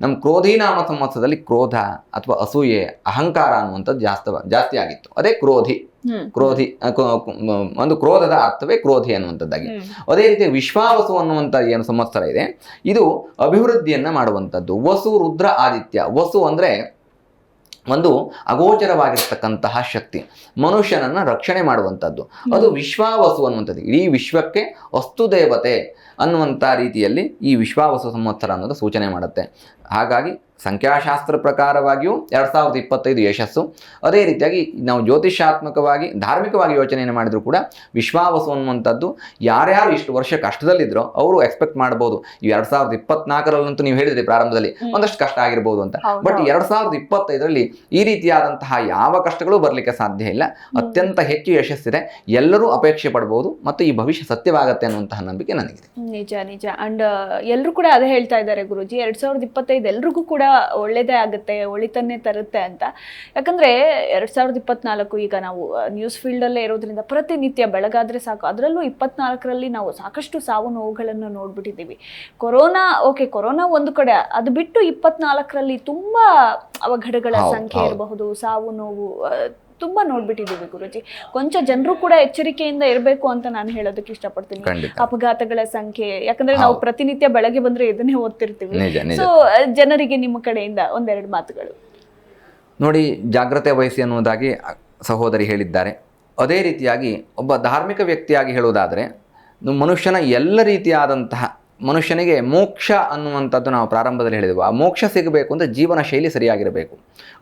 ನಮ್ಮ ಕ್ರೋಧಿ ನಾಮ ಸಂವತ್ಸರದಲ್ಲಿ ಕ್ರೋಧ ಅಥವಾ ಅಸೂಯೆ, ಅಹಂಕಾರ ಅನ್ನುವಂಥದ್ದು ಜಾಸ್ತಿ ಆಗಿತ್ತು. ಅದೇ ಕ್ರೋಧಿ. ಒಂದು ಕ್ರೋಧದ ಅರ್ಥವೇ ಕ್ರೋಧಿ ಅನ್ನುವಂಥದ್ದಾಗಿ. ಅದೇ ರೀತಿ ವಿಶ್ವಾವಸು ಅನ್ನುವಂಥ ಏನು ಸಂವತ್ಸರ ಇದೆ, ಇದು ಅಭಿವೃದ್ಧಿಯನ್ನ ಮಾಡುವಂಥದ್ದು. ವಸು, ರುದ್ರ, ಆದಿತ್ಯ. ವಸು ಅಂದರೆ ಒಂದು ಅಗೋಚರವಾಗಿರ್ತಕ್ಕಂತಹ ಶಕ್ತಿ, ಮನುಷ್ಯನನ್ನು ರಕ್ಷಣೆ ಮಾಡುವಂಥದ್ದು. ಅದು ವಿಶ್ವಾವಸು ಅನ್ನುವಂಥದ್ದು. ಇಡೀ ವಿಶ್ವಕ್ಕೆ ವಸ್ತುದೇವತೆ ಅನ್ನುವಂಥ ರೀತಿಯಲ್ಲಿ ಈ ವಿಶ್ವಾವಸು ಸಂವತ್ಸರ ಅನ್ನೋದು ಸೂಚನೆ ಮಾಡುತ್ತೆ. ಹಾಗಾಗಿ ಸಂಖ್ಯಾಶಾಸ್ತ್ರ ಪ್ರಕಾರವಾಗಿಯೂ 2025 ಯಶಸ್ಸು. ಅದೇ ರೀತಿಯಾಗಿ ನಾವು ಜ್ಯೋತಿಷಾತ್ಮಕವಾಗಿ, ಧಾರ್ಮಿಕವಾಗಿ ಯೋಚನೆಯನ್ನು ಮಾಡಿದರೂ ಕೂಡ ವಿಶ್ವಾವಸು ಅನ್ನುವಂಥದ್ದು ಯಾರ್ಯಾರು ಇಷ್ಟು ವರ್ಷ ಕಷ್ಟದಲ್ಲಿದ್ದರೋ ಅವರು ಎಕ್ಸ್ಪೆಕ್ಟ್ ಮಾಡ್ಬೋದು. ಈ 2024ರಲ್ಲಂತೂ ನೀವು ಹೇಳಿದ್ರಿ ಪ್ರಾರಂಭದಲ್ಲಿ ಒಂದಷ್ಟು ಕಷ್ಟ ಆಗಿರ್ಬೋದು ಅಂತ. ಬಟ್ 2025ರಲ್ಲಿ ಈ ರೀತಿಯಾದಂತಹ ಯಾವ ಕಷ್ಟಗಳು ಬರಲಿಕ್ಕೆ ಸಾಧ್ಯ ಇಲ್ಲ. ಅತ್ಯಂತ ಹೆಚ್ಚು ಯಶಸ್ಸಿದೆ. ಎಲ್ಲರೂ ಅಪೇಕ್ಷೆ ಪಡ್ಬೋದು ಮತ್ತು ಈ ಭವಿಷ್ಯ ಸತ್ಯವಾಗತ್ತೆ ಅನ್ನುವಂತಹ ನಂಬಿಕೆ ನನಗಿದೆ. ನಿಜ. ಅಂಡ್ ಎಲ್ಲರೂ ಕೂಡ ಅದೇ ಹೇಳ್ತಾ ಇದ್ದಾರೆ ಗುರುಜಿ, 2025 ಎಲ್ರಿಗೂ ಕೂಡ ಒಳ್ಳೇದೇ ಆಗುತ್ತೆ, ಒಳಿತನ್ನೇ ತರುತ್ತೆ ಅಂತ. ಯಾಕಂದ್ರೆ 2024 ಈಗ ನಾವು ನ್ಯೂಸ್ ಫೀಲ್ಡಲ್ಲೇ ಇರೋದ್ರಿಂದ ಪ್ರತಿನಿತ್ಯ ಬೆಳಗಾದ್ರೆ ಸಾಕು, ಅದರಲ್ಲೂ 24ರಲ್ಲಿ ನಾವು ಸಾಕಷ್ಟು ಸಾವು ನೋವುಗಳನ್ನು ನೋಡ್ಬಿಟ್ಟಿದ್ದೀವಿ. ಕೊರೋನಾ ಒಂದು ಕಡೆ, ಅದು ಬಿಟ್ಟು 24ರಲ್ಲಿ ತುಂಬಾ ಅವಘಡಗಳ ಸಂಖ್ಯೆ ಇರಬಹುದು, ಸಾವು ನೋವು ತುಂಬಾ ನೋಡ್ಬಿಟ್ಟಿದ್ದೀವಿ ಗುರುಜಿ. ಕೊಂಚ ಜನರು ಕೂಡ ಎಚ್ಚರಿಕೆಯಿಂದ ಇರಬೇಕು ಅಂತ ನಾನು ಹೇಳೋದಕ್ಕೆ ಇಷ್ಟಪಡ್ತೀನಿ. ಅಪಘಾತಗಳ ಸಂಖ್ಯೆ, ಯಾಕಂದ್ರೆ ನಾವು ಪ್ರತಿನಿತ್ಯ ಬೆಳಗ್ಗೆ ಬಂದ್ರೆ ಇದನ್ನೇ ಓದ್ತಿರ್ತೀವಿ. ಸೊ ಜನರಿಗೆ ನಿಮ್ಮ ಕಡೆಯಿಂದ ಒಂದೆರಡು ಮಾತುಗಳು. ನೋಡಿ, ಜಾಗ್ರತೆ ವಹಿಸಿ ಅನ್ನೋದಾಗಿ ಸಹೋದರಿ ಹೇಳಿದ್ದಾರೆ. ಅದೇ ರೀತಿಯಾಗಿ ಒಬ್ಬ ಧಾರ್ಮಿಕ ವ್ಯಕ್ತಿಯಾಗಿ ಹೇಳುವುದಾದರೆ, ಮನುಷ್ಯನ ಎಲ್ಲ ರೀತಿಯಾದಂತಹ ಮನುಷ್ಯನಿಗೆ ಮೋಕ್ಷ ಅನ್ನುವಂಥದ್ದು ನಾವು ಪ್ರಾರಂಭದಲ್ಲಿ ಹೇಳಿದೆವು. ಆ ಮೋಕ್ಷ ಸಿಗಬೇಕು ಅಂದರೆ ಜೀವನ ಶೈಲಿ ಸರಿಯಾಗಿರಬೇಕು,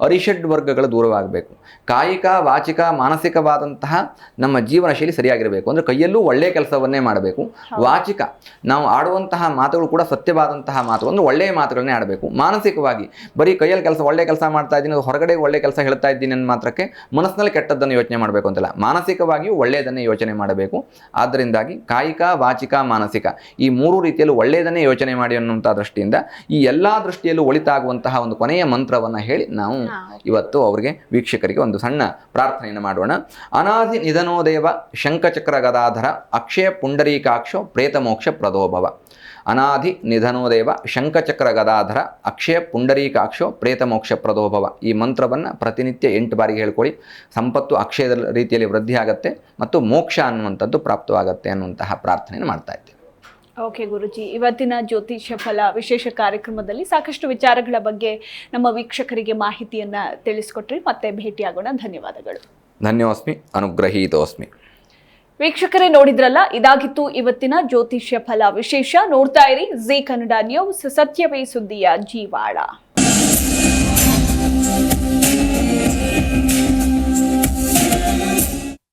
ಅರಿಷಡ್ ವರ್ಗಗಳು ದೂರವಾಗಬೇಕು, ಕಾಯಿಕ ವಾಚಿಕ ಮಾನಸಿಕವಾದಂತಹ ನಮ್ಮ ಜೀವನ ಶೈಲಿ ಸರಿಯಾಗಿರಬೇಕು. ಅಂದರೆ ಕೈಯಲ್ಲೂ ಒಳ್ಳೆಯ ಕೆಲಸವನ್ನೇ ಮಾಡಬೇಕು. ವಾಚಿಕ, ನಾವು ಆಡುವಂತಹ ಮಾತುಗಳು ಕೂಡ ಸತ್ಯವಾದಂತಹ ಮಾತು, ಅಂದರೆ ಒಳ್ಳೆಯ ಮಾತುಗಳನ್ನೇ ಆಡಬೇಕು. ಮಾನಸಿಕವಾಗಿ ಬರೀ ಕೈಯಲ್ಲಿ ಒಳ್ಳೆಯ ಕೆಲಸ ಮಾಡ್ತಾ ಇದ್ದೀನಿ, ಹೊರಗಡೆ ಒಳ್ಳೆಯ ಕೆಲಸ ಹೇಳ್ತಾ ಇದ್ದೀನಿ ಅನ್ನೋ ಮಾತ್ರಕ್ಕೆ ಮನಸ್ಸಿನಲ್ಲಿ ಕೆಟ್ಟದ್ದನ್ನು ಯೋಚನೆ ಮಾಡಬೇಕು ಅಂತಲ್ಲ, ಮಾನಸಿಕವಾಗಿಯೂ ಒಳ್ಳೆಯದನ್ನೇ ಯೋಚನೆ ಮಾಡಬೇಕು. ಆದ್ದರಿಂದಾಗಿ ಕಾಯಿಕ ವಾಚಿಕ ಮಾನಸಿಕ ಈ ಮೂರು ರೀತಿಯ ಒಳ್ಳೆಯದನ್ನೇ ಯೋಚನೆ ಮಾಡಿ ಅನ್ನುವಂಥ ದೃಷ್ಟಿಯಿಂದ ಈ ಎಲ್ಲ ದೃಷ್ಟಿಯಲ್ಲೂ ಒಳಿತಾಗುವಂತಹ ಒಂದು ಕೊನೆಯ ಮಂತ್ರವನ್ನು ಹೇಳಿ ನಾವು ಇವತ್ತು ಅವರಿಗೆ ವೀಕ್ಷಕರಿಗೆ ಒಂದು ಸಣ್ಣ ಪ್ರಾರ್ಥನೆಯನ್ನು ಮಾಡೋಣ. ಅನಾದಿ ನಿಧನೋದೇವ ಶಂಖಚಕ್ರ ಗದಾಧರ ಅಕ್ಷಯ ಪುಂಡರೀಕಾಕ್ಷೋ ಪ್ರೇತ ಮೋಕ್ಷ ಪ್ರದೋಭವ. ಅನಾದಿ ನಿಧನೋದೇವ ಶಂಖಚಕ್ರ ಗದಾಧರ ಅಕ್ಷಯ ಪುಂಡರೀಕಾಕ್ಷೋ ಪ್ರೇತ ಮೋಕ್ಷ ಪ್ರದೋಭವ. ಈ ಮಂತ್ರವನ್ನು ಪ್ರತಿನಿತ್ಯ 8 ಬಾರಿಗೆ ಹೇಳ್ಕೊಳ್ಳಿ. ಸಂಪತ್ತು ಅಕ್ಷಯದ ರೀತಿಯಲ್ಲಿ ವೃದ್ಧಿ ಆಗುತ್ತೆ ಮತ್ತು ಮೋಕ್ಷ ಅನ್ನುವಂಥದ್ದು ಪ್ರಾಪ್ತವಾಗುತ್ತೆ ಅನ್ನುವಂತಹ ಪ್ರಾರ್ಥನೆಯನ್ನು ಮಾಡ್ತಾ ಇದ್ದೇವೆ. ಓಕೆ ಗುರುಜಿ, ಇವತ್ತಿನ ಜ್ಯೋತಿಷ್ಯ ಫಲ ವಿಶೇಷ ಕಾರ್ಯಕ್ರಮದಲ್ಲಿ ಸಾಕಷ್ಟು ವಿಚಾರಗಳ ಬಗ್ಗೆ ನಮ್ಮ ವೀಕ್ಷಕರಿಗೆ ಮಾಹಿತಿಯನ್ನ ತಿಳಿಸ್ಕೊಟ್ರಿ. ಮತ್ತೆ ಭೇಟಿಯಾಗೋಣ. ಧನ್ಯವಾದಗಳು. ಧನ್ಯೋಸ್ಮಿ, ಅನುಗ್ರಹೀತೋಸ್ಮಿ. ವೀಕ್ಷಕರೇ, ನೋಡಿದ್ರಲ್ಲ, ಇದಾಗಿತ್ತು ಇವತ್ತಿನ ಜ್ಯೋತಿಷ್ಯ ಫಲ ವಿಶೇಷ. ನೋಡ್ತಾ ಇರಿ ಜೀ ಕನ್ನಡ ನ್ಯೂಸ್, ಸತ್ಯವೇ ಸುದ್ದಿಯ ಜೀವಾಳ.